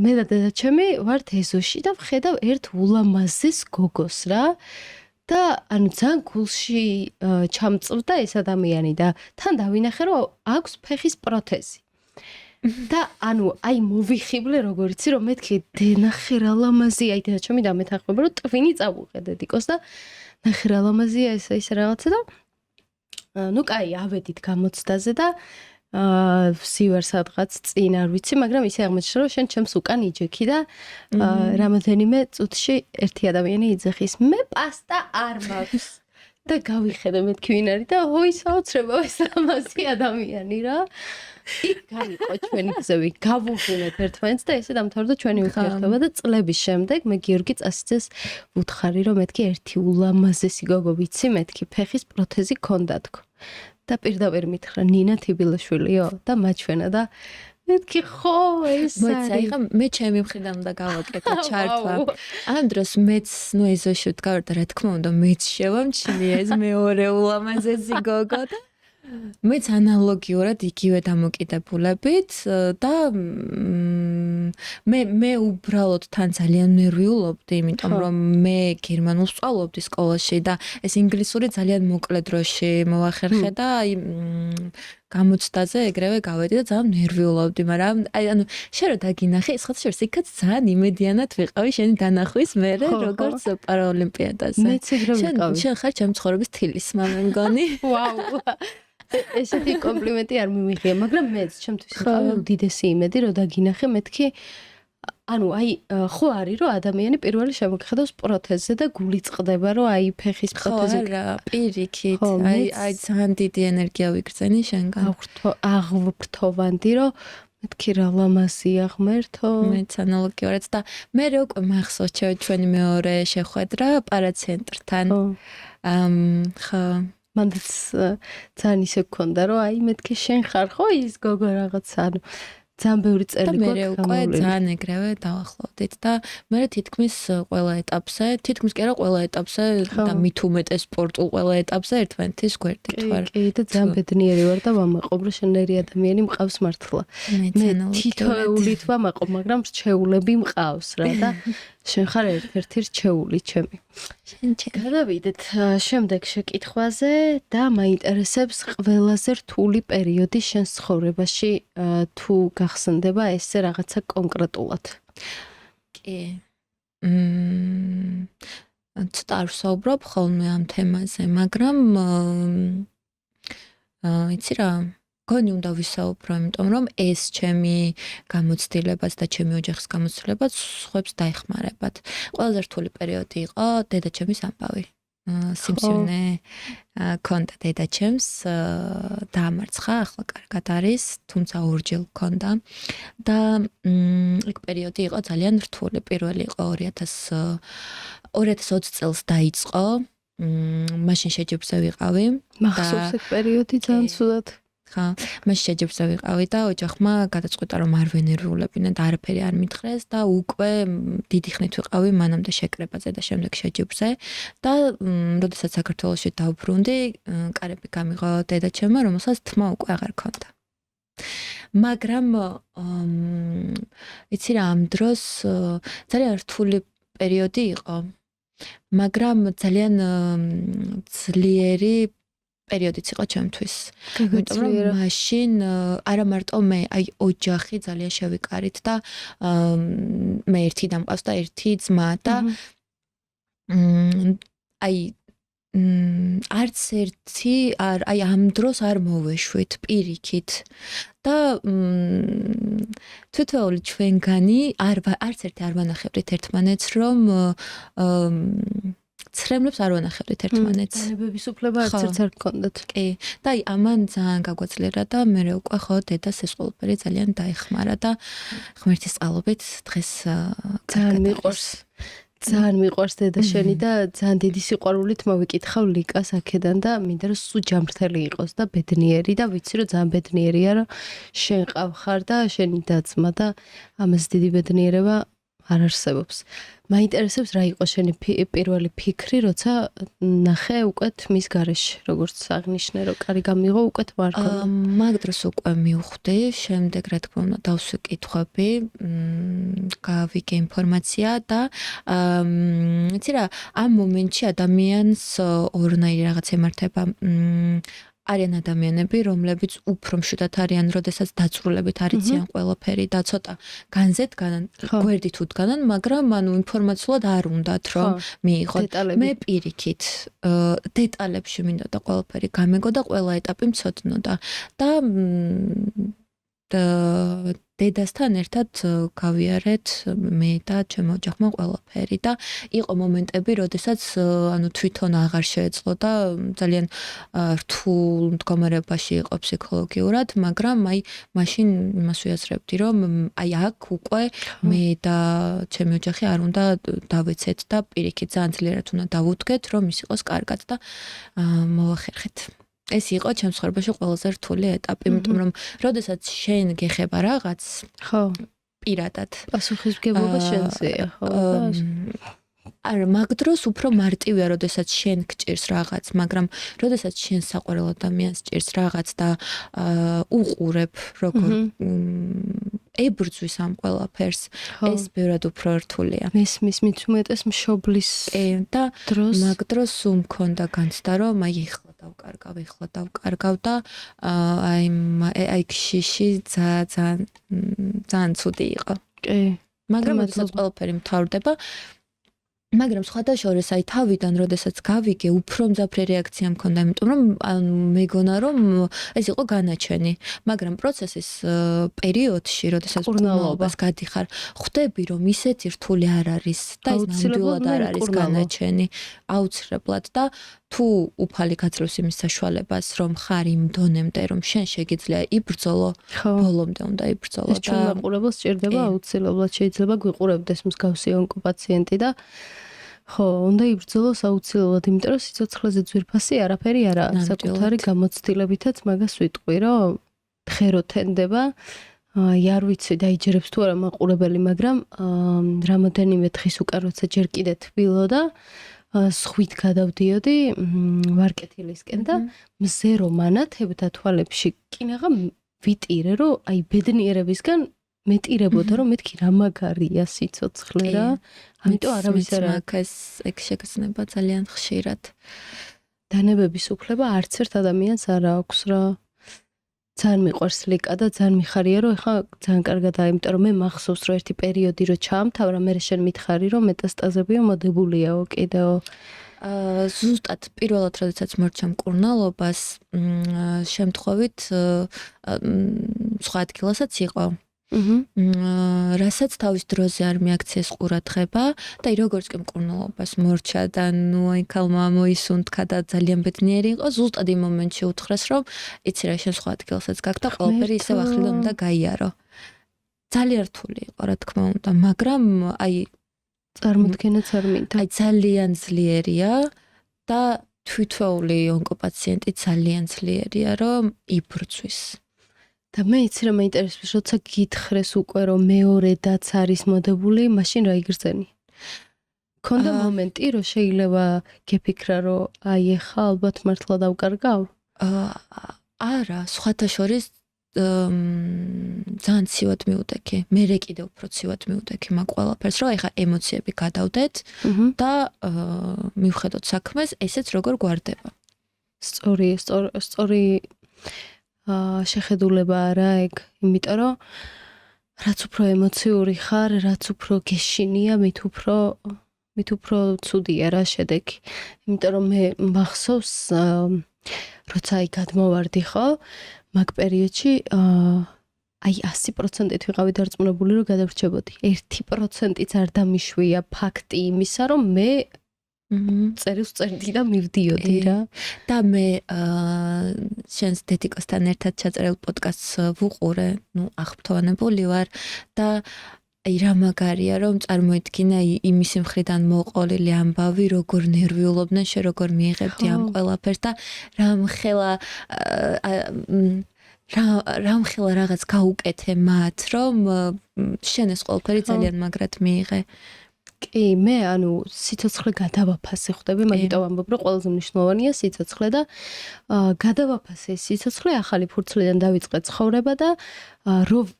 Speaker 1: მე და დედაჩემი ვართ ეზოში და ვხედავ ერთ ულამაზეს გოგოს რა და ანუ ძალიან გულში ჩამწვდა ეს ადამიანი და თან დავინახე რომ აქვს ფეხის პროთეზი. და ანუ აი მოვიხიბლე როგორ იცი რომ მეთქი დენახე რა ლამაზია აი დედაჩემი დამეთანხმება რომ ტვინი წავუყედე დიკოს და ნახე რა ლამაზია ეს რაღაცა და ნუ კაი ავედით გამოცდაზე და ვსივარ სადღაც წინ არ ვიცი მაგრამ ისე აღმოჩნდა რომ შენ ჩემს უკან იჯექი და რამოდენიმე წუთში ერთი ადამიანი იძახის მე პასტა არ მაქვს და გავიხედე მეთქი ვინ არის და ой საოცრება ეს ლამაზი ადამიანი რა იქ გამიყო ჩვენი გზები გავუღიმეთ ერთმანეთს და ესე დამთავრდა ჩვენი ურთიერთობა და წლების შემდეგ მე გიორგი წასიძეს ვუთხარი რომ მეთქი ერთი ულამაზესი გოგო ვიცი მეთქი ფეხის პროთეზი ქონდა თქო და პირდაპირ მითხრა ნინა თიბილაშვილიო და მაჩვენა და მეთქი ხო ეს
Speaker 2: არის მოიცა მე ჩემი მხრიდან უნდა გავაკეთო ჩართვა ამ დროს მეც ნუ ეზოში ვდგარ და რა თქმა უნდა მეც შევამჩნია ეს მეორე ულამაზესი გოგო და მეც ანალოგიურად იგივე დამოკიდებულებით და მე უბრალოდ თან ძალიან ნერვიულობდი, იმიტომ რომ მე გერმანულს ვსწავლობდი სკოლაში და ეს ინგლისური ძალიან მოკლე დროში მოახერხე და აი გამოცდაზე ეგრევე გავედი და ძალიან ნერვიულობდი, მაგრამ აი ანუ შენ რო დაგინახე, ეს ხაც შორს იქაც ძალიან იმედიანად ვიყავი შენი განახვის მერე როგორც პარაოლიმპიადაზე.
Speaker 1: მეც ეგრევე ვიყავი.
Speaker 2: შენ ხარ ჩემ ცხოვრების თილისმა მე მგონი.
Speaker 1: ვაუ. ესეთი კომპლიმენტი არ მიმიღია, მაგრამ მეც ჩემთვის იყავი უდიდესი იმედი, რომ დაგინახე მეთქი ანუ აი ხო არის რომ ადამიანი პირველი შემოგხედავს პროთეზზე და გული წყდება რომ აი ფეხის პროთეზი
Speaker 2: ხო რა პირიქით აი ძალიან დიდი ენერგია ვიგრძენი შენგან
Speaker 1: აღვრთოვანდი რომ მეთქი რა ლამაზია ღმერთო
Speaker 2: მეც ანალოგიურად და მე უკვე მახსოვს ჩვენი მეორე შეხვედრა პარაცენტრთან ხო
Speaker 1: მანდაც ძალიან ისე გქონდა რომ აი მეთქი შენ ხარ ხო ის გოგო რაღაცა ანუ ძალიან ბევრი წელი
Speaker 2: გვაქვს და მე უკვე ძალიან ეგრევე დავახლოვდით და მე თითქმის ყველა ეტაპზე თითქმის კი არა ყველა ეტაპზე და მით უმეტეს სპორტულ ყველა ეტაპზე ერთმანეთის გვერდით ვარ
Speaker 1: კი და ძალიან ბედნიერი ვარ და ვამაყობ რომ შენერი ადამიანი მყავს მართლა მე თითოეულით ვამაყობ მაგრამ რჩეულები მყავს რა და შენ ხარ ერთ-ერთი რჩეული ჩემი. გადავიდეთ შემდეგ შეკითხვაზე და მაინტერესებს ყველაზე რთული პერიოდი შენ ცხოვრებაში თუ გახსენდება ესე რაღაცა კონკრეტულად.
Speaker 2: კი. ცოტა არ ვსაუბრობ ხოლმე ამ თემაზე, მაგრამ იცი რა გონი უნდა ვისაუბრო, იმიტომ რომ ეს ჩემი გამოცდილებაც და ჩემი ოჯახის გამოცდილებაც სხვებს დაეხმარებათ. ყველაზე რთული პერიოდი იყო დედაჩემის ამბავი. სიმსივნე ქონდა დედაჩემს, დაამარცხა, ახლა კარგად არის, თუმცა ორჯერ ქონდა და ეგ პერიოდი იყო ძალიან რთული. პირველი იყო 2020 წელს დაიწყო. მაშინ შეჯიბრზე ვიყავი.
Speaker 1: მახსოვს ეგ პერიოდი ძალიან ცუდად.
Speaker 2: ხა, მაშინ შეჯიბრზე ვიყავი და ოჯახმა გადაწყვიტა რომ არ ვენერვულებინათ, არაფერი არ მითხრეს და უკვე დიდი ხნით ვიყავი მანამდე შეკრებაზე და შემდეგ შეჯიბრზე და როდესაც საქართველოში დავბრუნდი, კარები გამიღო დედაჩემმა, რომელსაც თმა უკვე აღარ ჰქონდა. მაგრამ იცი რა, ამ დროს ძალიან რთული პერიოდი იყო. მაგრამ ძალიან ძლიერი პერიოდიც იყო ჩემთვის. იმიტომ რომ მაშინ არა მარტო მე, აი ოჯახი ძალიან შევიკარით და მე ერთი და მყავს და ერთი ძმა და აი არც ერთი აი ამ დროს არ მოვეშვით პირიქით და თითოეული ჩვენგანი არც ერთი არ ვანახებდით ერთმანეთს რომ ცრემლებს არ ვანახებდით ერთმანეთს.
Speaker 1: დანებების უფლება არც ერთს არ გქონდათ.
Speaker 2: კი. და აი ამან ძალიან გაგვაძლიერა და მე უკვე ხო დედას ეს ყველაფერი ძალიან დაეხმარა და ღმერთის წყალობით დღეს
Speaker 1: ძალიან მიყვარს. ძალიან მიყვარს დედა შენი და ძალიან დიდი სიყვარულით მოვიკითხავ ლიკას აქედან და მინდა რომ სულ ჯამრთელი იყოს და ბედნიერი და ვიცი რომ ძალიან ბედნიერია რომ შენ ყავხარ და შენი და-ძმა და ამას დიდი ბედნიერება არ არსებობს. მაინტერესებს რა იყო შენი პირველი ფიქრი, როცა ნახე უკვე თმის გარეშე, როგორც აღნიშნე, რომ კარი გამიღო, უკვე თმა არ ქონდა.
Speaker 2: მაგ დროს უკვე მივხვდი, შემდეგ რა თქმა უნდა დავსვი კითხვები, გავიგე ინფორმაცია და იცი რა, ამ მომენტში ადამიანს ორნაირი რაღაც ემართება. არიან ადამიანები, რომლებიც უფრო მშვიდად არიან, როდესაც დაწვრილებით არიციან ყველაფერი და ცოტა განზეთ განან, გვერდით უდგანან, მაგრამ ანუ ინფორმაციულად არ უნდათ რომ მიიღოთ. მე პირიქით დეტალებში მინდა და ყველაფერი გამეგო და ყველა ეტაპი მცოდნოდა და დედასთან ერთად გავიარეთ მე და ჩემო ოჯახმა ყველაფერი და იყო მომენტები, როდესაც ანუ თვითონ აღარ შეეძლო და ძალიან რთულ მდგომარეობაში იყო ფსიქოლოგიურად, მაგრამ აი მაშინ იმას ვიაზრებდი, რომ აი აქ უკვე მე და ჩემი ოჯახი არ უნდა დავეცეთ და პირიქით ძალიან ძლიერად უნდა დავუდგეთ, რომ ის იყოს კარგად და მოვახერხეთ. ეს იყო ჩემს ცხოვრებაში ყველაზე რთული ეტაპი, იმიტომ რომ როდესაც შენ გეხება რაღაც,
Speaker 1: ხო,
Speaker 2: პირადად.
Speaker 1: პასუხისმგებლობა შენზეა, ხო?
Speaker 2: არა, მაგ დროს უფრო მარტივია, როდესაც შენ გჭირს რაღაც, მაგრამ როდესაც შენ საყვარელ ადამიანს ჭირს რაღაც და უყურებ, როგორ ებრძვის ამ ყველაფერს, ეს ბევრად უფრო რთულია.
Speaker 1: მესმის მით უმეტეს მშობლის
Speaker 2: და
Speaker 1: დროს
Speaker 2: მაგ დროს სულ მქონდა განცდა, რომ აი ეხლა დავკარგავ და აი ქშიში ძალიან ცუდი იყო.
Speaker 1: კი.
Speaker 2: მაგრამ როდესაც ყველაფერი მთავრდება, მაგრამ სხვადასხვა აი თავიდან როდესაც გავიგე, უფრო მძაფრი რეაქცია მქონდა, იმიტომ რომ მეგონა რომ ეს იყო განაჩენი, მაგრამ პროცესის პერიოდში, როდესაც კურნალობას გადიხარ, ხვდები რომ ისეთი რთული არ არის და ეს ნამდვილად არ არის განაჩენი, აუცილებლად და თუ უფალი გაძლევს იმის საშუალებას, რომ ხარ იმ დონემდე, რომ შენ შეგიძლია იბრძოლო, ბოლომდე უნდა იბრძოლო და
Speaker 1: ჩვენ მაყურებელს სჭირდება აუცილებლად შეიძლება გვიყურებდეს მსგავსი ონკოპაციენტი და ხო, უნდა იბრძოლოს აუცილებლად, იმიტომ რომ სიცოცხლეზე ძვირფასი არაფერი არაა. საკუთარი გამოცდილებითაც მაგას ვიტყვი, რომ ხერო თენდება. არ ვიცი დაიჯერებს თუ არა მაყურებელი, მაგრამ რამოდენიმე დღის უკან როცა ჯერ კიდე თბილოდა, სხვით გადავდიოდი მარკეტილისკენ და მზე რომ ანათებდა თვალებში, კინაღა ვიტირე, რომ აი ბედნიერებისგან მეტირებოდა, რომ მეთქი რა მაგარია სიცოცხლე რა. ამიტომ არავის არ
Speaker 2: აქვს ეგ შეგრძნება ძალიან ხშირად.
Speaker 1: დანებების უფლება არც ერთ ადამიანს არ აქვს რა. ძალიან მიყვარს ლიკა და ძალიან მიხარია, რომ ეხლა ძალიან კარგადაა, იმიტომ რომ მე მახსოვს, რომ ერთი პერიოდი რო ჩაამთავრა, მე შენ მითხარი, რომ მეტასტაზებია მოდებულია კიდეო.
Speaker 2: ზუსტად პირველად როდესაც მორჩა მკურნალობას, შემთხვევით სხვა ადგილასაც იყო. რასაც თავის დროზე არ მიაქციეს ყურადღება და აი როგორც კი მკურნალობას მორჩა და ნუ აი ქალმა მოისუნთქა და ძალიან ბედნიერი იყო, ზუსტად იმ მომენტში უთხრეს, რომ იცი რა, შენ სხვა ადგილასაც გაქვს და ყველაფერი ისევ ახლიდან უნდა გაიარო. ძალიან რთული იყო, რა თქმა უნდა, მაგრამ აი
Speaker 1: წარმოდგენაც არ მინდა.
Speaker 2: აი ძალიან ძლიერია და თვითოული ონკოპაციენტი ძალიან ძლიერია, რომ იბრძვის.
Speaker 1: და მე იცი რა მაინტერესებს, როცა გითხრეს უკვე რომ მეორედაც არის მოდებული, მაშინ რა იგრძენი? ქონდა მომენტი, რომ შეიძლება გეფიქრა, რომ აი ეხა ალბათ მართლა დავკარგავ?
Speaker 2: არა, სხვათა შორის ძალიან ცივად მივუტექი. მე კიდევ უფრო ცივად მივუტექი მაგ ყველაფერს, რომ ეხა ემოციები გადავდეთ და მივხედოთ საქმეს, ესეც როგორ გვარდება.
Speaker 1: სწორი შეხედულება არა ეგ, იმიტომ რომ რაც უფრო ემოციური ხარ, რაც უფრო გეშინია, მით უფრო ცუდია რა შედეგი. იმიტომ რომ მე მახსოვს როცა აი გადმოვარდი ხო, მაგ პერიოდში აი 100%-ით ვიყავი დარწმუნებული რომ გადავრჩებოდი. 1%-იც არ დამიშვია ფაქტი იმისა, რომ მე წერილს წერდი და მივდიოდი რა.
Speaker 2: და მე შენს დედიკოსთან ერთად ჩაწერილ პოდკასტს ვუყურე, აღფრთოვანებული ვარ და აი რა მაგარია რომ წარმოიდგინე იმის მხრიდან მოყოლილი ამბავი როგორ ნერვიულობდნენ შე როგორ მიიღებდი ამ ყველაფერს და რამხელა რაღაც გაუკეთე მათ რომ შენ ეს ყველაფერი ძალიან მაგრად მიიღე.
Speaker 1: კი, მე სიცოცხლე გადავაფასე ხვდები, მაგიტომ ამბობ რომ ყველაზე მნიშვნელოვანია სიცოცხლე და გადავაფასე სიცოცხლე ახალი ფურცლიდან დავიწყე ცხოვრება და რომ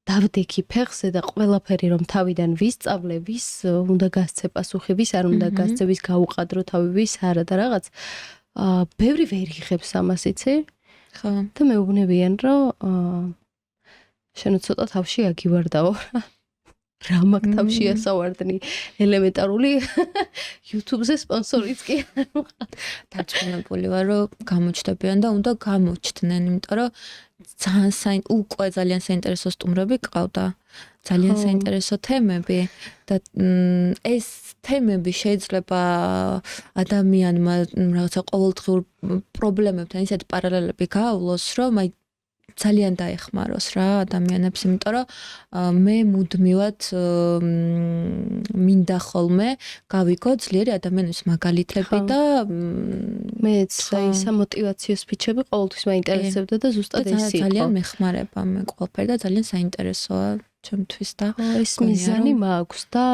Speaker 1: დავდექი ფეხზე და ყველაფერი რომ თავიდან ვისწავლე, ვის უნდა გასცე პასუხი, ვის არ უნდა გასცე, ვის გაუყადრო თავი, ვის არა და რაღაც ბევრი ვერ იღებს ამას, იცი?
Speaker 2: ხო.
Speaker 1: და მეუბნებიან რომ შენ ცოტა თავში აგივარდაო რა. რა მაგ თავში ასავარდნი ელემენტარული YouTube-ზე სპონსორიც კი არ ვიყავ.
Speaker 2: დარწმუნებული ვარ რომ გამოჩნდებიან და უნდა გამოჩნდნენ, იმიტომ რომ უკვე ძალიან საინტერესო სტუმრები ყავდა. ძალიან საინტერესო თემები და ეს თემები შეიძლება ადამიანმა რაღაცა ყოველდღიურ პრობლემებთან ისეთ პარალელები გაავლოს, რომ აი ძალიან დაეხმაროს რა ადამიანებს, იმიტომ რომ მე მუდმივად მინდა ხოლმე გავიგო ძლიერი ადამიანის მაგალითები და
Speaker 1: მეც აი სამოტივაციო სპიჩები ყოველთვის მაინტერესებდა და ზუსტად ეს იყო.
Speaker 2: ძალიან მეხმარება მე ყველაფერი და ძალიან საინტერესოა ჩემთვის და
Speaker 1: ეს მიზანი მაქვს და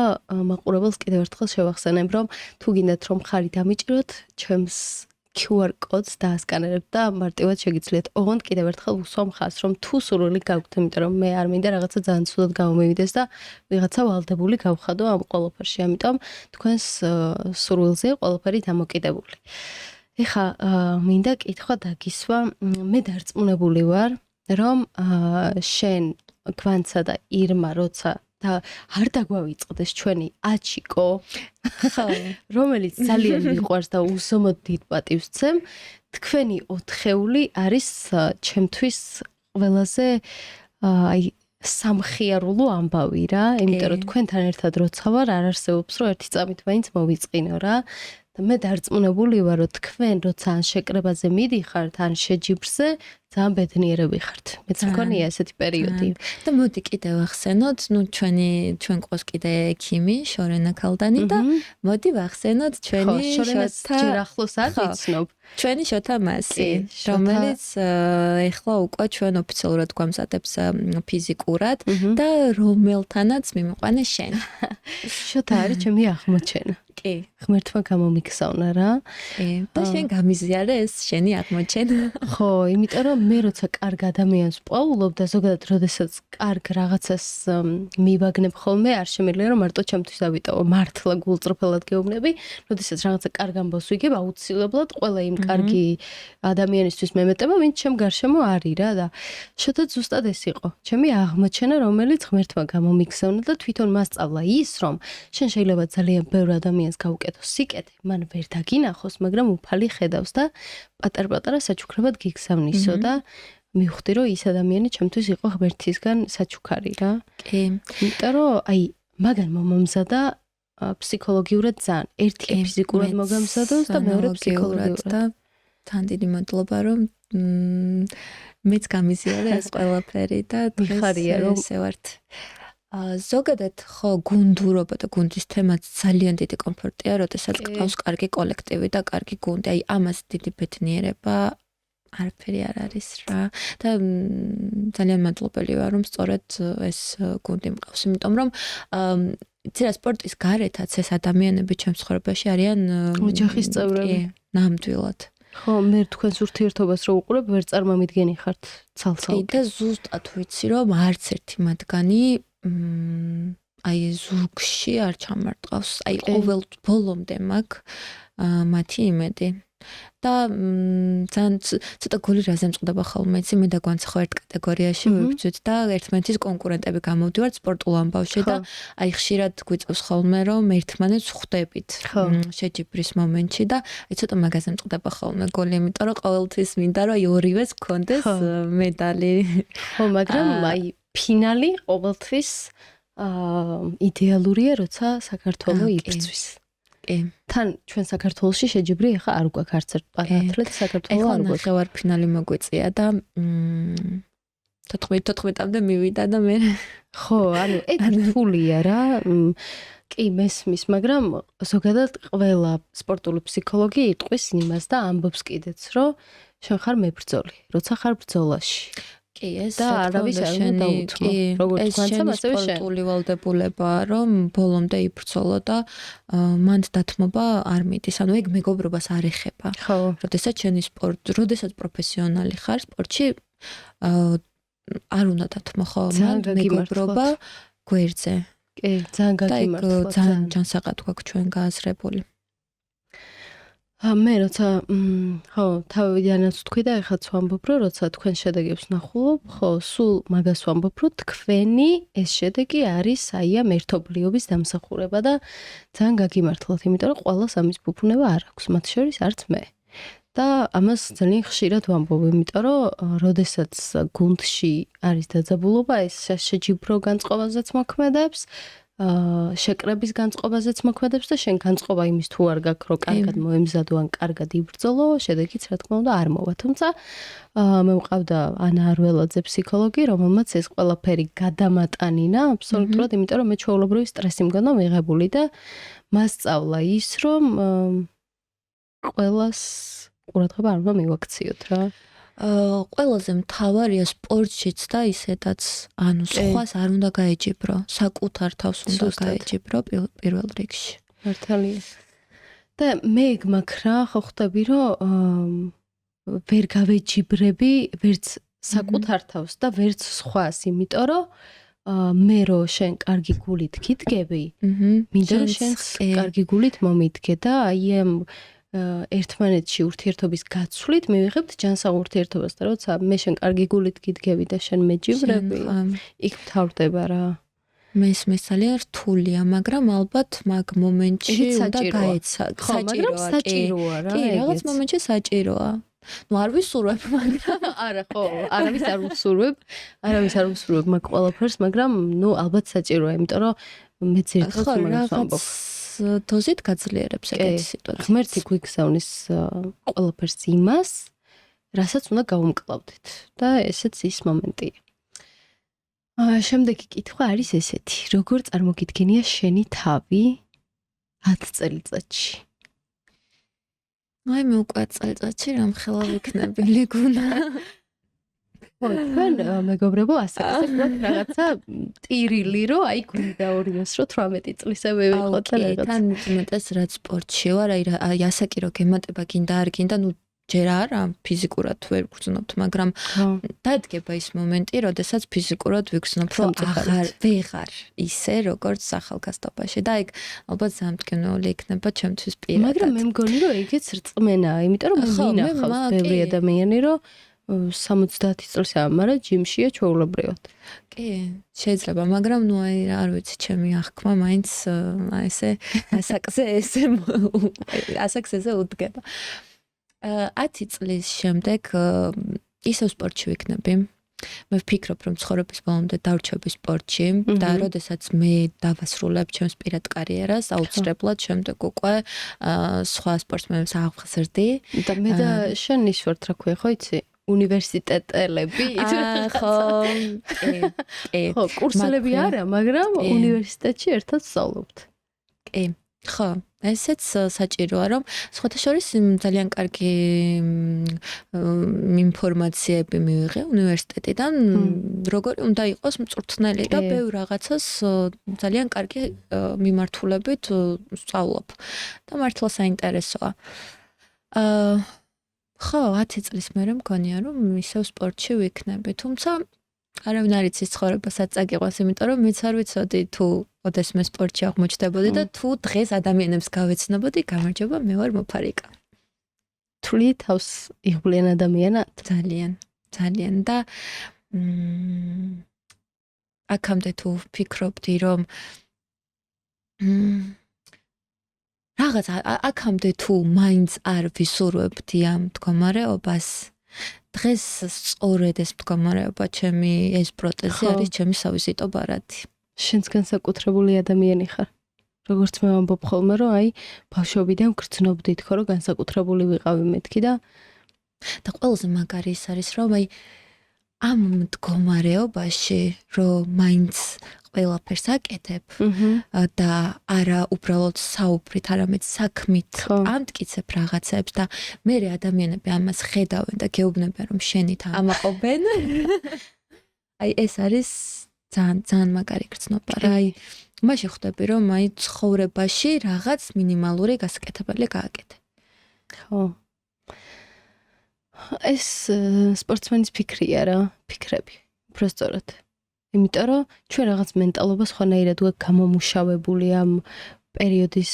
Speaker 1: მაყურებელს კიდევ ერთხელ შევახსენებ, რომ თუ გინდათ რომ ხარი დამიჭიროთ, ჩემს QR კოდს დაასკანერებთ და მარტივად შეგიძლიათ. ოღონდ კიდევ ერთხელ ვუსვამ ხაზს, რომ თუ სურვილი გაქვთ, იმიტომ რომ მე არ მინდა რაღაცა ძალიან ცუდად გამომივიდეს და ვიღაცა ვალდებული გავხადო ამ ყველაფერში. ამიტომ თქვენს სურვილზე ყველაფერი დამოკიდებული. ეხა მინდა კითხვა დაგისვა, მე დარწმუნებული ვარ, რომ შენ გვანცა და ირმა როცა და არ დაგვავიწყდეს ჩვენი აჩიკო, რომელიც ძალიან მიყვარს და უსომოდ დიდ პატივს ვცემ, თქვენი 4-ეული არის ჩემთვის ყველაზე აი სამხიარულო ამბავი რა, იმიტომ რომ თქვენთან ერთად როცა ვარ, არ არსებობს რომ ერთი წამით მაინც მოვიწყინო რა. და მე დარწმუნებული ვარ, რომ თქვენ როცა ან შეკრებაზე მიდიხართ, ან შეჯიბრზე, ძალიან ბედნიერები ხართ. მეც მქონია ესეთი პერიოდი.
Speaker 2: და მოდი კიდევ ვახსენოთ, ჩვენ ყავს კიდე ექიმი შორენა ქალდანი და მოდი ვახსენოთ ჩვენი
Speaker 1: ჯერ ახლოს არ ვიცნობ.
Speaker 2: ჩვენი შოთა მასი, რომელიც ეხლა უკვე ჩვენ ოფიციალურად გვამზადებს ფიზიკურად და რომელთანაც მიმიყვანე შენ.
Speaker 1: შოთა არის ჩემი აღმოჩენა.
Speaker 2: კი,
Speaker 1: ღმერთმა გამომიგზავნა რა.
Speaker 2: და შენ გამიზიარე ეს შენი აღმოჩენა.
Speaker 1: ხო, იმიტომ რომ მე როცა კარგ ადამიანს ვყვავილობ და ზოგადად როდესაც კარგ რაღაცას მივაგნებ ხოლმე, არ შემიძლია რომ მარტო ჩემთვის დავიტოვო, მართლა გულწრფელად გეუბნები, როდესაც რაღაცა კარგ ამბავს ვიგებ, აუცილებლად ყველა იმ კარგი ადამიანისთვის მემეტება, ვინც ჩემ გარშემო არის რა და შოთა ზუსტად ეს იყო. ჩემი აღმოჩენა, რომელიც ღმერთმა გამომიგზავნა და თვითონ მასწავლა ის, რომ შენ შეიძლება ძალიან ბევრ ადამიანს გაუკეთო სიკეთე, მან ვერ დაგინახოს, მაგრამ უფალი ხედავს და პატარ-პატარა საჩუქრებად გიგზავნისო და მივხვდი, რომ ის ადამიანი ჩემთვის იყო ღმერთისგან საჩუქარი რა.
Speaker 2: კი.
Speaker 1: იმიტომ რომ აი მაგან მომამზადა ფსიქოლოგიურად ძალიან. ერთი ფიზიკურად მოგამზადოს და მეორე ფსიქოლოგიურად
Speaker 2: და თან დიდი მადლობა რომ მეც გამიზიარე ეს ყველაფერი და
Speaker 1: მიხარია რომ
Speaker 2: ესე ვართ. ზოგადად ხო გუნდურობა და გუნდის თემა ძალიან დიდი კომფორტია, როდესაც გყავს კარგი კოლექტივი და კარგი გუნდი. აი ამას დიდი ბედნიერება არაფერი არ არის რა. და ძალიან მადლობელი ვარ, რომ სწორედ ეს გუნდი მყავს, იმიტომ რომ ცირა სპორტის გარეთაც ეს ადამიანები ჩემს ცხოვრებაში არიან
Speaker 1: ოჯახის წევრები.
Speaker 2: ნამდვილად.
Speaker 1: ხო, მე თქვენს ურთიერთობას რო უყურებ, ვერ წარმომიდგენი ხართ ცალ-ცალკე.
Speaker 2: და ზუსტად ვიცი, რომ არც ერთი მათგანი აი ზურგში არ ჩამარტყავს. აი ყოველ ბოლომდე მაქვს მათი იმედი. და ძალიან ცოტა გული რაზე მწყდება ხოლმე, იცი, მე და გვანც ხო ერთ კატეგორიაში ვიბრძვით და ერთმანეთის კონკურენტები გამოვდივართ სპორტულ ამბავში და აი ხშირად გვიწევს ხოლმე, რომ ერთმანეთს ხვდებით შეჯიბრის მომენტში და აი ცოტა მაგაზე მწყდება ხოლმე გული, იმიტომ რომ ყოველთვის მინდა რომ ორივეს გქონდეს მედალი.
Speaker 1: ხო, მაგრამ აი ფინალი ყოველთვის იდეალურია, როცა საქართველო იბრძვის. თან ჩვენ საქართველოში შეჯიბრი ახლა არ გვაქვს არც ერთ პარაათლეტ საქართველოს არ გვაქვს.
Speaker 2: ეხლა ფინალი მოგვიწია და 14-14-მდე მივიდა და მე
Speaker 1: ხო, ანუ რთულია რა. კი, მესმის, მაგრამ ზოგადად ყველა სპორტული ფსიქოლოგი იტყვის იმას და ამბობს კიდეც, რომ შენ ხარ მებრძოლი, როცა ხარ ბრძოლაში.
Speaker 2: კი, ეს
Speaker 1: და არავის არ უნდა დაუთმო. როგორც განცემ, ასევე შენ.
Speaker 2: სპორტული ვალდებულება, რომ ბოლომდე იბრძოლო და მანდ დათმობა არ მიდის. ანუ ეგ მეგობრობას არ ეხება.
Speaker 1: ხო.
Speaker 2: როდესაც პროფესიონალი ხარ სპორტში, არ უნდა დათმო, ხო, მანდ მეგობრობა გვერდზე.
Speaker 1: კი, ძალიან გაგიმართლა.
Speaker 2: და ძალიან ჯანსაღად გვაქვს ჩვენ გააზრებული.
Speaker 1: მე როცა ხო თავიდანაც თქვი და ეხლაც ვამბობ რომ როცა თქვენ შედეგებს ნახულობ, ხო სულ მაგას ვამბობ რომ თქვენი ეს შედეგი არის აი ამ ერთობლიობის დამსახურება და ძალიან გაგიმართლოთ, იმიტომ რომ ყველას ამის ფუფუნება არ აქვს, მათ შორის არც მე. და ამას ძალიან ხშირად ვამბობ, იმიტომ რომ როდესაც გუნდში არის დაძაბულობა, ეს შეჯიბრო განწყობაზეც მოქმედებს, შეკრების განწყობაზეც მოქმედებს და შენ განწყობა იმის თუ არ გაქვს, რომ კარგად მოემზადო ან კარგად იბრძოლო, შედეგიც რა თქმა უნდა არ მოვა. თუმცა მე მყავდა ანა არველაძე ფსიქოლოგი, რომელმაც ეს ყველაფერი გადამატანინა აბსოლუტურად, იმიტომ რომ მე ჩვეულებრივი სტრესი მქონდა მიღებული და მას სწავლა ის, რომ ყველას ყურადღება არ უნდა მივაქციოთ რა.
Speaker 2: ყველაზე მთავარია სპორტშიც და ისედაც, ანუ სხვას არ უნდა გაეჯიბრო, საკუთარ თავს უნდა გაეჯიბრო პირველ რიგში.
Speaker 1: მართალია. და მე მაქვს რა, ხო ხვდები, რომ ვერ გავეჯიბრები ვერც საკუთარ თავს და ვერც სხვას, იმიტომ რომ მე რო შენ კარგი გულით გიდგები, მინდა რომ შენ კარგი გულით მომიდგე და აი ამ ერთმანეთში ურთიერთობის გაცვლით მივიღებთ ჯანსაღ ურთიერთობას და როცა მე შენ კარგი გულით გიდგები და შენ მეჯიბრები, იქ მთავრდება რა.
Speaker 2: მესმის ძალიან რთულია, მაგრამ ალბათ მაგ მომენტში უნდა გაეცადო.
Speaker 1: მაგრამ საჭიროა რა.
Speaker 2: კი, რაღაც მომენტში საჭიროა. ნუ არ ვისურვებ, მაგრამ
Speaker 1: არა ხო, არავის არ ვისურვებ მაგ ყველაფერს, მაგრამ ნუ ალბათ საჭიროა, იმიტომ რომ მე ძირითადად მაგას ვამბობ.
Speaker 2: დოზით გაძლიერებს ეგეთი სიტუაცია.
Speaker 1: ღმერთი გვიგზავნის ყველაფერს იმას, რასაც უნდა გავუმკლავდეთ და ესეც ის მომენტია. შემდეგი კითხვა არის ესეთი: როგორ წარმოგიდგენია შენი თავი 10 წელიწადში?
Speaker 2: აი მე უკვე წელიწადში რამხელა ვიქნები გუნა.
Speaker 1: თქვენ მეგობრებო ასაკზე რაღაცა ტირილი რომ აი გვინდა 218 წლისები ვიყოთ და რაღაც.
Speaker 2: თან მეტად რაც სპორტში ვარ, აი ასაკი რო გემატება გინდა არ გინდა, ნუ ჯერ არა ფიზიკურად ვერ გრძნობთ, მაგრამ დადგება ის მომენტი, როდესაც ფიზიკურად ვიგრძნობ, რომ ვეღარ ისე როგორც ახალგაზრდობაში და ეგ ალბათ სამდგენელი იქნება ჩემთვის პირადად.
Speaker 1: მაგრამ მე მგონი რომ ეგეც რწმენაა, იმიტომ რომ მინახავს ბევრი ადამიანი რომ 70 წელსია, მაგრამ ჯიმშია ჩვეულებრივად.
Speaker 2: კი, შეიძლება, მაგრამ ნუ აი არ ვიცი, ჩემი აღქმა მაინც ესე ასაკზე უდგება. 10 წლის შემდეგ ისევ სპორტში ვიქნები. მე ვფიქრობ, რომ ცხოვრების ბოლომდე დავრჩები სპორტში და როდესაც მე დავასრულებ ჩემს პირად კარიერას, აუცილებლად შემდეგ უკვე სხვა სპორტსმენებს აღხსრდი.
Speaker 1: და მე და შენ ის ვართ, რა ქვია, ხო იცი? უნივერსიტეტელები.
Speaker 2: ხო, კი.
Speaker 1: ხო, კურსელები არა, მაგრამ უნივერსიტეტში ერთად სწავლობთ.
Speaker 2: კი. ხო, ესეც საჭიროა, რომ სხვათაშორის ძალიან კარგი ინფორმაციები მივიღე უნივერსიტეტიდან, როგორი უნდა იყოს მწვრთნელი და ბევრ რაღაცას ძალიან კარგი მიმართულებით სწავლობ. და მართლა საინტერესოა. ხო, 10 წლის მერე მგონია, რომ ისევ სპორტში ვიქნები, თუმცა არავინ არ იცის ცხოვრებასაც წაგიყვანს, იმიტომ რომ მეც არ ვიცოდი თუ ოდესმე სპორტში აღმოჩნდებოდი და თუ დღეს ადამიანებს გავეცნობოდი, გამარჯობა, მე ვარ მოფარიკა.
Speaker 1: თვლი თავს იღბლიან ადამიანად?
Speaker 2: ძალიან და აქამდე თუ ვფიქრობდი, რომ რაღაც აქამდე თუ მაინც არ ვისურვებდი ამ მდგომარეობას, დღეს სწორედ ეს მდგომარეობა, ჩემი ეს პროტეზი არის ჩემი სავიზიტო ბარათი.
Speaker 1: შენც განსაკუთრებული ადამიანი ხარ. როგორც მე ვამბობ ხოლმე, რომ აი ბავშვობიდან გრძნობდი თქო, რომ განსაკუთრებული ვიყავი მეთქი და
Speaker 2: ყველაზე მაგარი ის არის, რომ აი ამ მდგომარეობაში, რომ მაინც ყველაფერს აკეთებ და არა უბრალოდ საუბრით, არამედ საქმით ამტკიცებ რაღაცებს და მე ადამიანები ამას ხედავენ და გეუბნებიან, რომ შენით ამაყობენ. აი ეს არის ძალიან მაგარი გრძნობა. აი მაშინ ხვდები, რომ აი ცხოვრებაში რაღაც მინიმალური გასაკეთებელი გააკეთე.
Speaker 1: ხო. ეს სპორტსმენის ფიქრია რა, ფიქრები, უბრალოდ. იმიტომ რომ ჩვენ რაღაც მენტალობა სხვანაირად გვაქვს გამომუშავებული ამ პერიოდის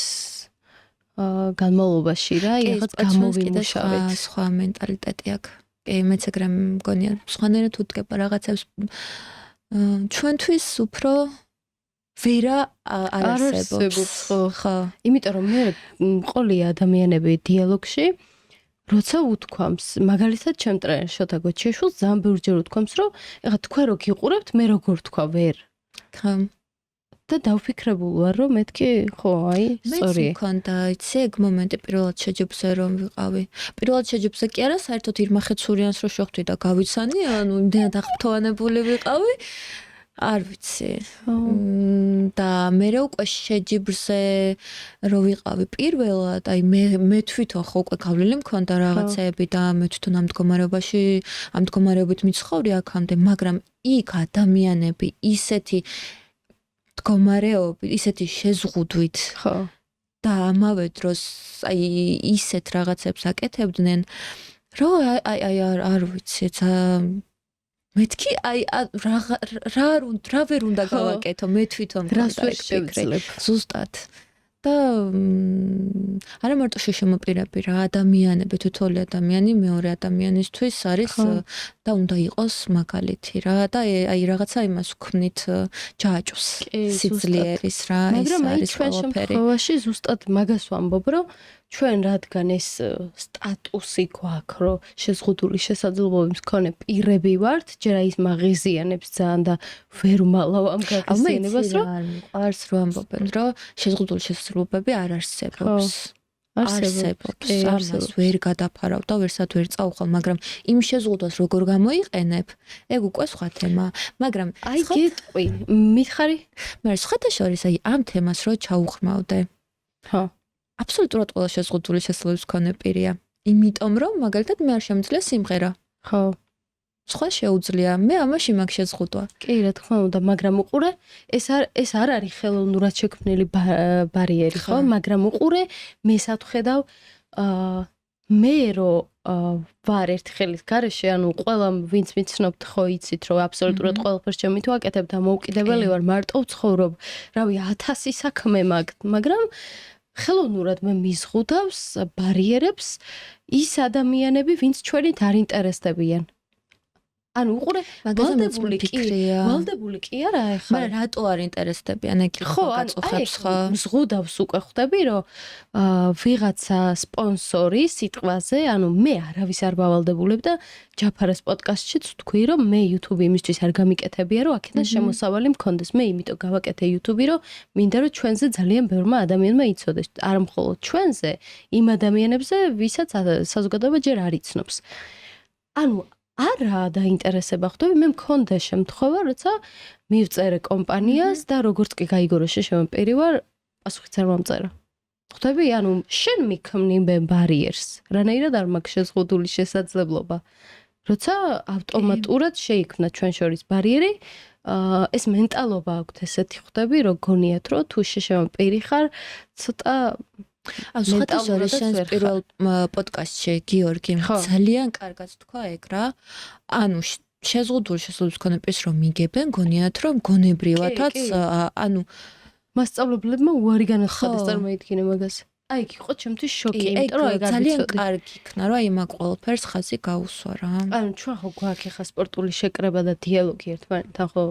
Speaker 1: განმავლობაში რა, რაღაც გამოვიმუშავეთ.
Speaker 2: სხვა მენტალიტეტი აქვს. კი, მეც ეგრე მგონია, სხვანაირად უდგება რაღაცებს ჩვენთვის უფრო ვერა არ არსებობს. ხო.
Speaker 1: იმიტომ რომ მე მყოლია ადამიანები დიალოგში როცა უთქვამს, მაგალითად ჩემ ტრენერ შოთა გოჩეშვილს ძალიან ბევრჯერ უთქვამს, რომ ეხლა თქვენ რო გიყურებთ, მე როგორ თქვა ვერ.
Speaker 2: ხო.
Speaker 1: და დავფიქრებულ ვარ, რომ მეთქი, ხო, აი, სწორია.
Speaker 2: მეც მქონდა, იცი, ეგ მომენტი პირველად შეჯიბზე რომ ვიყავი. პირველად შეჯიბზე კი არა, საერთოდ ირმახეცურიანს რო შეხვდი და გავიცანი, ანუ იმდენად აღფრთოვანებული ვიყავი. არ ვიცი. და მე უკვე შეჯიბრზე რო ვიყავი პირველად, აი მე თვითონ ხო უკვე გავლილი მქონდა რაღაცეები და მე თვითონ ამ მდგომარეობით მიცხოვრი აქამდე, მაგრამ იქ ადამიანები ისეთი მდგომარეობით, ისეთი შეზღუდვით,
Speaker 1: ხო.
Speaker 2: და ამავე დროს აი ისეთ რაღაცებს აკეთებდნენ, რომ აი არ ვიცი, მეთქი აი რა ვერ უნდა გავაკეთო მე თვითონ
Speaker 1: შევძლებ
Speaker 2: ზუსტად და არა მარტო შემოპირები რა ადამიანები თითოეული ადამიანი მეორე ადამიანისთვის არის და უნდა იყოს მაგალითი რა და აი რაღაცა იმას ვქვნით ჯაჭვს სიძლიერის რა ეს არის ყველაფერი.
Speaker 1: მაგრამ აი ჩვენ შემთხვევაში ზუსტად მაგას ვამბობ რომ ჩვენ რადგან ეს სტატუსი გვაქვს, რომ შეზღუდული შესაძლებლობების მქონე პირები ვართ, ჯერ ის მაღიზიანებს ძალიან და ვერ ვალავ ამ გაღიზიანებას, რომ
Speaker 2: არც რო ამბობენ, რომ შეზღუდული შესაძლებლობები არ არსებობს. არსებობს. ამას ვერ გადაფარავ და ვერსად ვერ წავხვალ, მაგრამ იმ შეზღუდვას როგორ გამოიყენებ, ეგ უკვე სხვა თემა. მაგრამ
Speaker 1: აი გეტყვი, მითხარი?
Speaker 2: მაგრამ სხვათა შორის აი ამ თემას რო ჩაუღრმავდე.
Speaker 1: ხო.
Speaker 2: აბსოლუტურად ყველა შეზღუდული შესაძლებლობის მქონე პირია. იმიტომ რომ მაგალითად მე არ შემიძლია სიმღერა.
Speaker 1: ხო.
Speaker 2: სხვა შეუძლია. მე ამაში მაგ შეზღუდვა.
Speaker 1: კი, რა თქმა უნდა, მაგრამ უყურე, ეს არ არის ხელოვნურად შექმნილი ბარიერი, ხო? მაგრამ უყურე, მე სათხედავ მე რო ვარ ერთ ხელის გარეშე, ანუ ყველა ვინც მიცნობთ ხო იცით, რომ აბსოლუტურად ყველაფერს ჩემი თუ აკეთებ და მოუკიდებელი ვარ, მარტო ვცხოვრობ, რავი, 1000 საქმე მაქვს, მაგრამ ხელოვნურად მე მიზღუდავს ბარიერებს ის ადამიანები, ვინც ჩვენით არ ინტერესდებიან. ანუ უყურე, ვალდებული კი არა ეხლა.
Speaker 2: მაგრამ რატო არ ინტერესდებიან ეგ გაწუხებს ხო?
Speaker 1: მზღუდავს უკვე ხვდები, რომ ვიღაცა სპონსორი სიტყვაზე, ანუ მე არავის არ ვავალდებულებ და ჯაფარას პოდკასტშიც ვთქვი, რომ მე YouTube იმისთვის არ გამიკეთებია, რომ აქედან შემოსავალი მქონდეს. მე იმიტომ გავაკეთე YouTube, რომ მინდა რომ ჩვენზე ძალიან ბევრმა ადამიანმა იცოდეს. არ მხოლოდ ჩვენზე, იმ ადამიანებზე, ვისაც საზოგადოება ჯერ არ იცნობს. ანუ არა დაინტერესება ხვდები, მე მქონდა შემთხვევა, როცა მივწერე კომპანიას და როგორც კი გაიგო რომ შეშემო პირი ვარ, პასუხიც არ მომწერა. ხვდები, ანუ შენ მიქმნი ბარიერს, რანაირად არ მაქვს შეზღუდული შესაძლებლობა. როცა ავტომატურად შეიქმნა ჩვენ შორის ბარიერი, ეს მენტალობა აქვთ ესეთი ხვდები, რომ გონიათ რომ თუ შეშემო პირი ხარ, ცოტა
Speaker 2: სხვადასხვა შენს პირველ პოდკასტში გიორგი ძალიან კარგად თქვა ეგ რა. ანუ შეზღუდული შესაძლებლობის მქონე პირს რომ მიგებენ, გონიათ რომ გონებრივათაც ანუ
Speaker 1: მასწავლებლებმა უარი განაცხადეს წარმოიდგინე მაგას. აი იქ იყო ჩემთვის შოკი, იმიტომ რომ
Speaker 2: ძალიან კარგი იქნა რომ აი მაგ ყველაფერს ხაზი გაუსვა რა.
Speaker 1: ანუ ჩვენ ხო გვაქვს ახლა სპორტული შეკრება და დიალოგი ერთმანეთთან ხო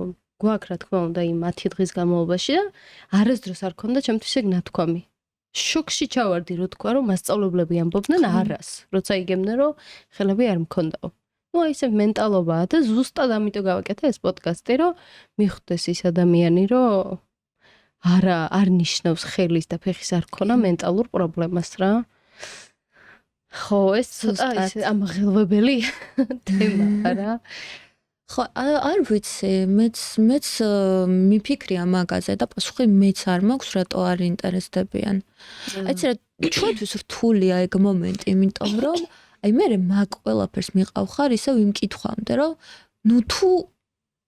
Speaker 1: გვაქვს რა თქმა უნდა იმ 10 დღის განმავლობაში და არასდროს არ ქონდა ჩემთვის ეგ ნათქვამი. შოკში ჩავარდი რო თქვა რომ მასწავლებლები ამბობდნენ არას, როცა იგებდნენ რომ ხელები არ მქონდაო. ну აი ესე მენტალობაა და ზუსტად ამიტომ გავაკეთე ეს პოდკასტი რომ მიხვდეს ის ადამიანი რომ არ ნიშნავს ხელის და ფეხის არ ქონა მენტალურ პრობლემას რა. ხო, ეს ცოტა ისე ამაღელვებელი თემაა რა.
Speaker 2: ხო, არ ვიცი, მეც მიფიქრია მაგაზე და პასუხი მეც არ მაქვს, რატო არ ინტერესდებიან. აიცი რა, ჩვენთვის რთულია ეგ მომენტი, იმიტომ რომ აი მე მაგ ყველაფერს მიყავ ხარ ისევ იმ კითხვამდე, რომ ნუ თუ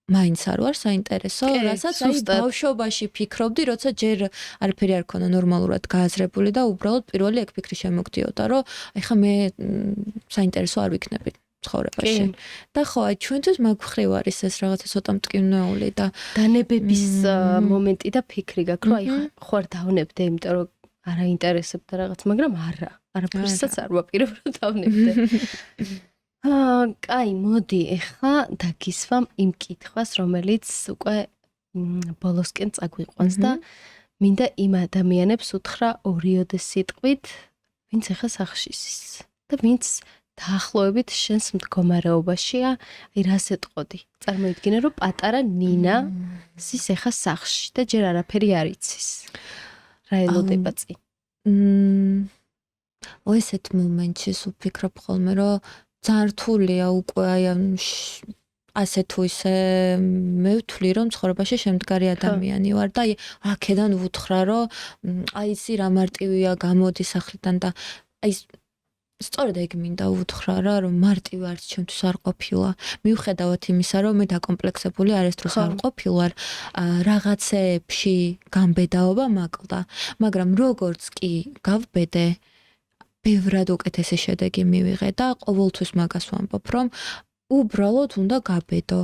Speaker 2: მაინც არ ვარ საინტერესო, რასაც აი ბავშვობაში ფიქრობდი, როცა ჯერ არაფერი არ ქონა ნორმალურად გააზრებული და უბრალოდ პირველი ეგ ფიქრი შემოგდიოდა, რომ აი ხა მე საინტერესო არ ვიქნები ცხოვრებაში. და ხო, აი ჩვენთვის მაგ მხრივ არის ეს რაღაცა ცოტა მტკივნეული და
Speaker 1: დანებების მომენტი და ფიქრი გაქვს, რომ აი ხوار დავნებდე, იმიტომ რომ არ აინტერესებდა რაღაც, მაგრამ არაფერსაც არ ვაპირებ რომ დავნებდე. კაი, მოდი, ეხლა დაგისვამ იმ კითხვას, რომელიც უკვე ბოლოსკენ წაგვიყვანს და მინდა იმ ადამიანებს უთხრა ორიოდე სიტყვით, ვინც ეხლა სახლში ის და ვინც დაახლოებით შენს მდგომარეობაშია, აი რას ეტყოდი. წარმოიდგინე, რომ პატარა ნინა ის ეხლა სახლში და ჯერ არაფერი არ იცის. რა ელოდება წინ?
Speaker 2: ესეთ მომენტში ვფიქრობ ხოლმე, რომ ძალიან რთულია უკვე აი ასე თუ ისე მე ვთვლი რომ ცხოვრებაში შემდგარი ადამიანი ვარ და აი აქედან ვუთხრა რომ აი ისი რა მარტივია გამოდი სახლიდან და აი სწორედ ეგ მინდა ვუთხრა რა რომ მარტივი არც ჩემთვის არ ყოფილა მიუხედავად იმისა რომ მე დაკომპლექსებული არასდროს არ ყოფილვარ რაღაცეებში გამბედაობა მაკლდა მაგრამ როგორც კი გავბედე ბევრად უკეთესი შედეგი მივიღე და ყოველთვის მაგას ვამბობ რომ უბრალოდ უნდა გაბედო.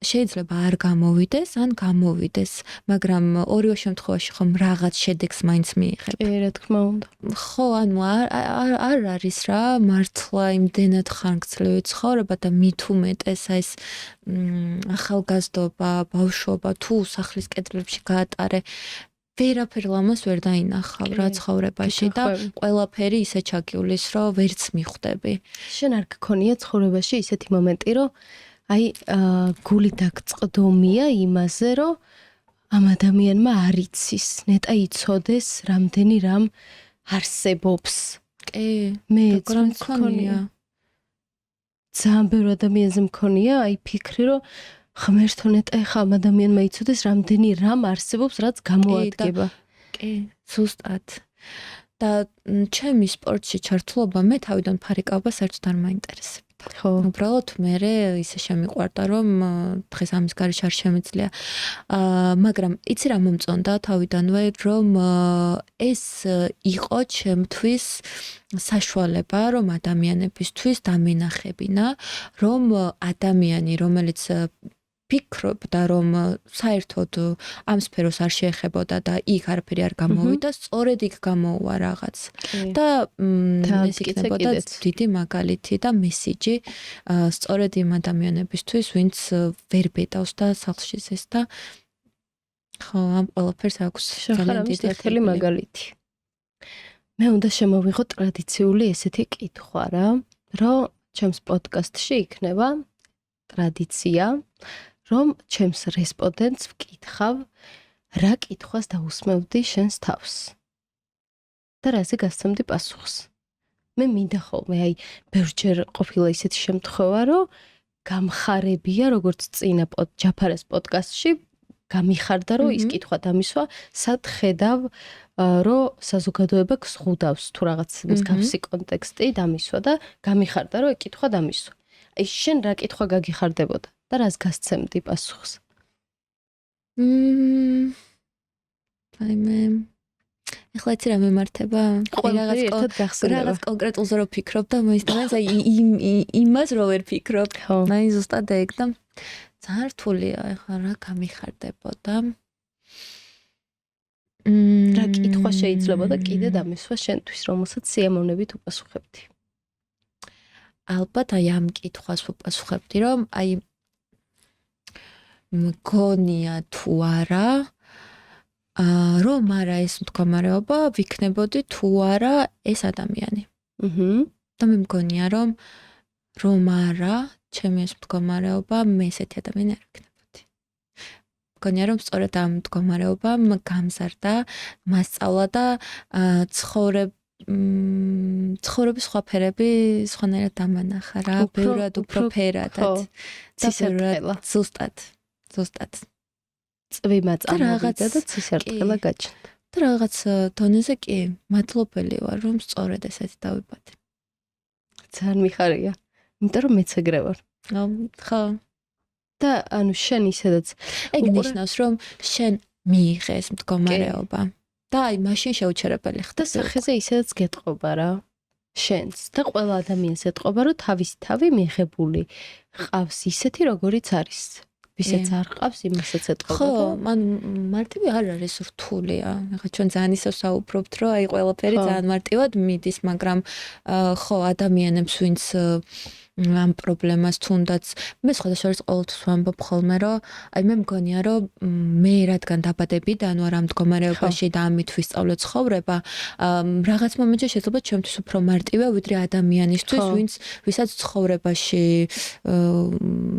Speaker 2: შეიძლება არ გამოვიდეს, ან გამოვიდეს, მაგრამ ორივე შემთხვევაში ხომ რაღაც შედეგს მაინც მიიღებ.
Speaker 1: რა თქმა უნდა.
Speaker 2: ხო, ანუ არ არის რა, მართლა იმდენად ხანგრძლივი ცხოვრება და მით უმეტეს აი ეს ახალგაზრდობა, ბავშვობა თუ სახლის კედლებში გაატარე ვერაფერ ლამას ვერ დაინახავ რა ცხოვრებაში და ყველაფერი ისე ჩაგივლის, რომ ვერც მიხვდები.
Speaker 1: შენ არ გქონია ცხოვრებაში ისეთი მომენტი, რომ აი გული დაგწყდომია იმაზე, რომ ამ ადამიანმა არ იცის, ნეტა იცოდეს, რამდენი რამ არსებობს.
Speaker 2: კი,
Speaker 1: მე
Speaker 2: მქონია.
Speaker 1: ძალიან ბევრ ადამიანზე მქონია, აი ფიქრი, რომ ღმერთო ნეტა ეხა ამ ადამიანმა იცოდეს, რამდენი რამ არსებობს, რაც გამოადგება.
Speaker 2: კი, ზუსტად. და ჩემი სპორტში ჩართულობა მე თავიდან ფარიკაობა საერთოდ არ მაინტერესებდა.
Speaker 1: ხო.
Speaker 2: უბრალოდ მე ისე შემიყვარდა, რომ დღეს ამის გარეშე არ შემეძლია. მაგრამ იცი რა მომწონდა თავიდანვე, რომ ეს იყო ჩემთვის საშუალება, რომ ადამიანებისთვის დამენახებინა, რომ ადამიანი, რომელიც ფიქრობდა რომ საერთოდ ამ სფეროს არ შეეხებოდა და იქ არაფერი არ გამოვიდა, სწორედ იქ გამოუვა რაღაც. და ეს იქნებოდა დიდი მაგალითი და მესიჯი სწორედ იმ ადამიანებისთვის, ვინც ვერ ბედავს და სახლში ზეს და ხო, ამ ყველაფერს აქვს ძალიან დიდი
Speaker 1: ხელი მაგალითი. მე უნდა შემოვიღო ტრადიციული ესეთი კითხვა რა, რომ ჩემს პოდკასტში იქნება ტრადიცია რომ ჩემს რესპონდენტს ვკითხავ რა კითხვას დაусმევდი შენს თავს და რაზე გასცემდი პასუხს. მე მინდა ხოლმე აი ბევრჯერ ყოფილა ისეთი შემთხვევა, რომ გამხარებია როგორც წინა ჯაფარეს პოდკასტში გამიხარდა რომ ის კითხვა დამისვა, სად ხედავ რომ საზოგადოება გზღუდავს თუ რაღაც მსგავსი კონტექსტი დამისვა და გამიხარდა რომ კითხვა დამისვა. აი შენ რა კითხვა გაგიხარდებოდა და რას გასცემდი პასუხს?
Speaker 2: აი მე ეხლა იცი რა მემართება? რაღაც კონკრეტულზე რო ფიქრობ და მოისმენს აი იმას რო ვერ ფიქრობ. აი ზუსტად ეგ და ძალიან რთულია ეხლა რა გამიხარდებოდა.
Speaker 1: რა კითხვა შეიძლება და კიდე დამისვა შენთვის, რომელსაც სიამოვნებით უპასუხებდი?
Speaker 2: ალბათ აი ამ კითხვას უპასუხებდი, რომ აი მგონია თუ არა რომ არა ეს მდგომარეობა ვიქნებოდი თუ არა ეს ადამიანი. და მე მგონია რომ არა ჩემი ეს მდგომარეობა მე ესეთი ადამიანი არ ვიქნებოდი. მგონია რომ სწორედ ამ მდგომარეობამ გამზარდა, მასწავლა და ცხოვრების სხვა ფერები სხვანაირად დამანახა რა, ბევრად უფრო ფერადად.
Speaker 1: ცისარტყელა.
Speaker 2: ზუსტად.
Speaker 1: წვიმა წამოვიდა და ცისარტყელა გაჩნდა.
Speaker 2: და რაღაც დონეზე კი მადლობელი ვარ რომ სწორედ ესეთი დავიბადე.
Speaker 1: ძალიან მიხარია. იმიტომ რომ მეც ეგრე ვარ.
Speaker 2: ხო.
Speaker 1: და ანუ შენ ისედაც
Speaker 2: ეგ ნიშნავს რომ შენ მიიღე ეს მდგომარეობა. და აი მაშინ შეუჩერებელი ხდება.
Speaker 1: და სახეზე ისედაც გეტყობა რა. შენს და ყველა ადამიანს ეტყობა რომ თავისი თავი მიიღებული ყავს ისეთი როგორიც არის. ვისაც არ ყავს იმასაც ეტყობა.
Speaker 2: ხო, მან მარტივი არ არის რთულია. ეხლა ჩვენ ძალიან ისევ საუბრობთ რომ აი ყველაფერი ძალიან მარტივად მიდის, მაგრამ ხო ადამიანებს ვინც ამ პრობლემას თუნდაც მე სხვადასხვა ყოველთვის ვამბობ ხოლმე რომ აი მე მგონია რომ მე რადგან დაბადებიდან ვარ ამ მდგომარეობაში და ამით ვისწავლე ცხოვრება რაღაც მომენტში შეიძლება ჩემთვის უფრო მარტივია ვიდრე ადამიანისთვის ვისაც ცხოვრებაში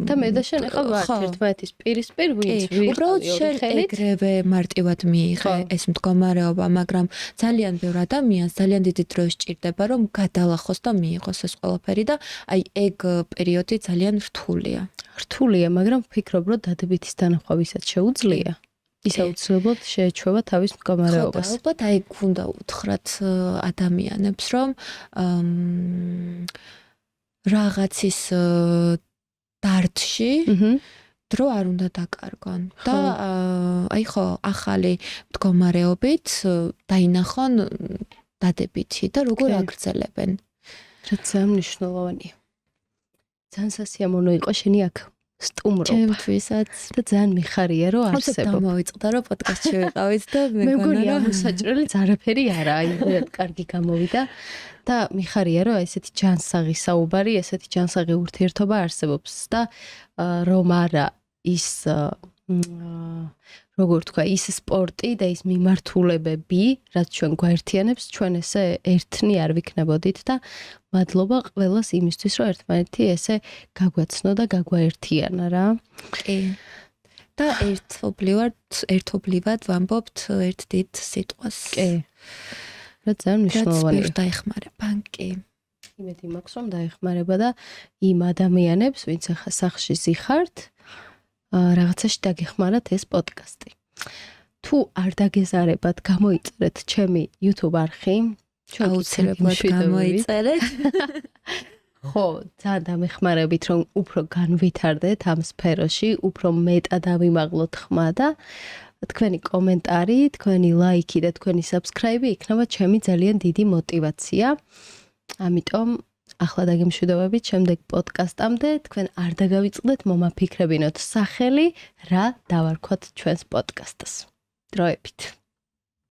Speaker 1: და მე და შენ ეხლა ვართ ერთმანეთის პირისპირ ვინც
Speaker 2: უბრალოდ შენ ეგრევე მარტივად მიიღე ეს მდგომარეობა მაგრამ ძალიან ბევრ ადამიანს ძალიან დიდი დრო სჭირდება რომ გადალახოს და მიიღოს ეს ყველაფერი და აი ეგ პერიოდი ძალიან რთულია.
Speaker 1: რთულია, მაგრამ ვფიქრობ, რომ დადებითის დანახვა ვისაც შეუძლია, ის აუცილებლად შეეჩვევა თავის მდგომარეობას.
Speaker 2: ხო, ალბათ აი გუნდა უთხრათ ადამიანებს, რომ რაღაცის დარდში დრო არ უნდა დაკარგონ და აი ხო, ახალი მდგომარეობით დაინახონ დადებითი და როგორ აგრძელებენ.
Speaker 1: რაც ძალიან მნიშვნელოვანია. ძალიან სასიამოვნო იყო შენი აქ სტუმრობა.
Speaker 2: ჩემთვისაც
Speaker 1: და ძალიან მიხარია რომ არსებობ.
Speaker 2: დამოვიწყდა რომ პოდკასტში ვიყავით და
Speaker 1: მე მგონია მოსაჭრელი არაფერი არა, აი კარგი გამოვიდა და მიხარია რომ ესეთი ჯანსაღი საუბარი, ესეთი ჯანსაღი ურთიერთობა არსებობს და რომ არა ის როგორ თქვა, ის სპორტი და ის მიმართულებები, რაც ჩვენ გვაერთიანებს, ჩვენ ესე ერთნი არ ვიქნებოდით და მადლობა ყველას იმისთვის, რომ ერთმანეთი ესე გაგვაცნო და გაგვაერთიანა რა.
Speaker 2: კი. და ერთობლივად ვამბობთ ერთ დიდ სიტყვას.
Speaker 1: კი. რა ძალიან მნიშვნელოვანია.
Speaker 2: რაც დაეხმარება, კი.
Speaker 1: იმედი მაქვს, რომ დაეხმარება და იმ ადამიანებს, ვინც ახლა სახლში ზიხართ, რაღაცაში დაგეხმარათ ეს პოდკასტი. თუ არ დაგეზარებათ, გამოიწერეთ ჩემი YouTube არხი.
Speaker 2: აუცილებლად გამოიწერეთ.
Speaker 1: ხო, ძალიან დამეხმარებით, რომ უფრო განვითარდეთ ამ სფეროში, უფრო მეტად ავიმაღლოთ ხმა და თქვენი კომენტარი, თქვენი ლაიქი და თქვენი subscribe იქნება ჩემი ძალიან დიდი мотиваცია. ამიტომ ახლა დაგემშვიდობებით შემდეგ პოდკასტამდე, თქვენ არ დაგავიწყდეთ მომაფიქრებინოთ სახელი, რა დავარქვათ ჩვენს პოდკასტს. დროებით.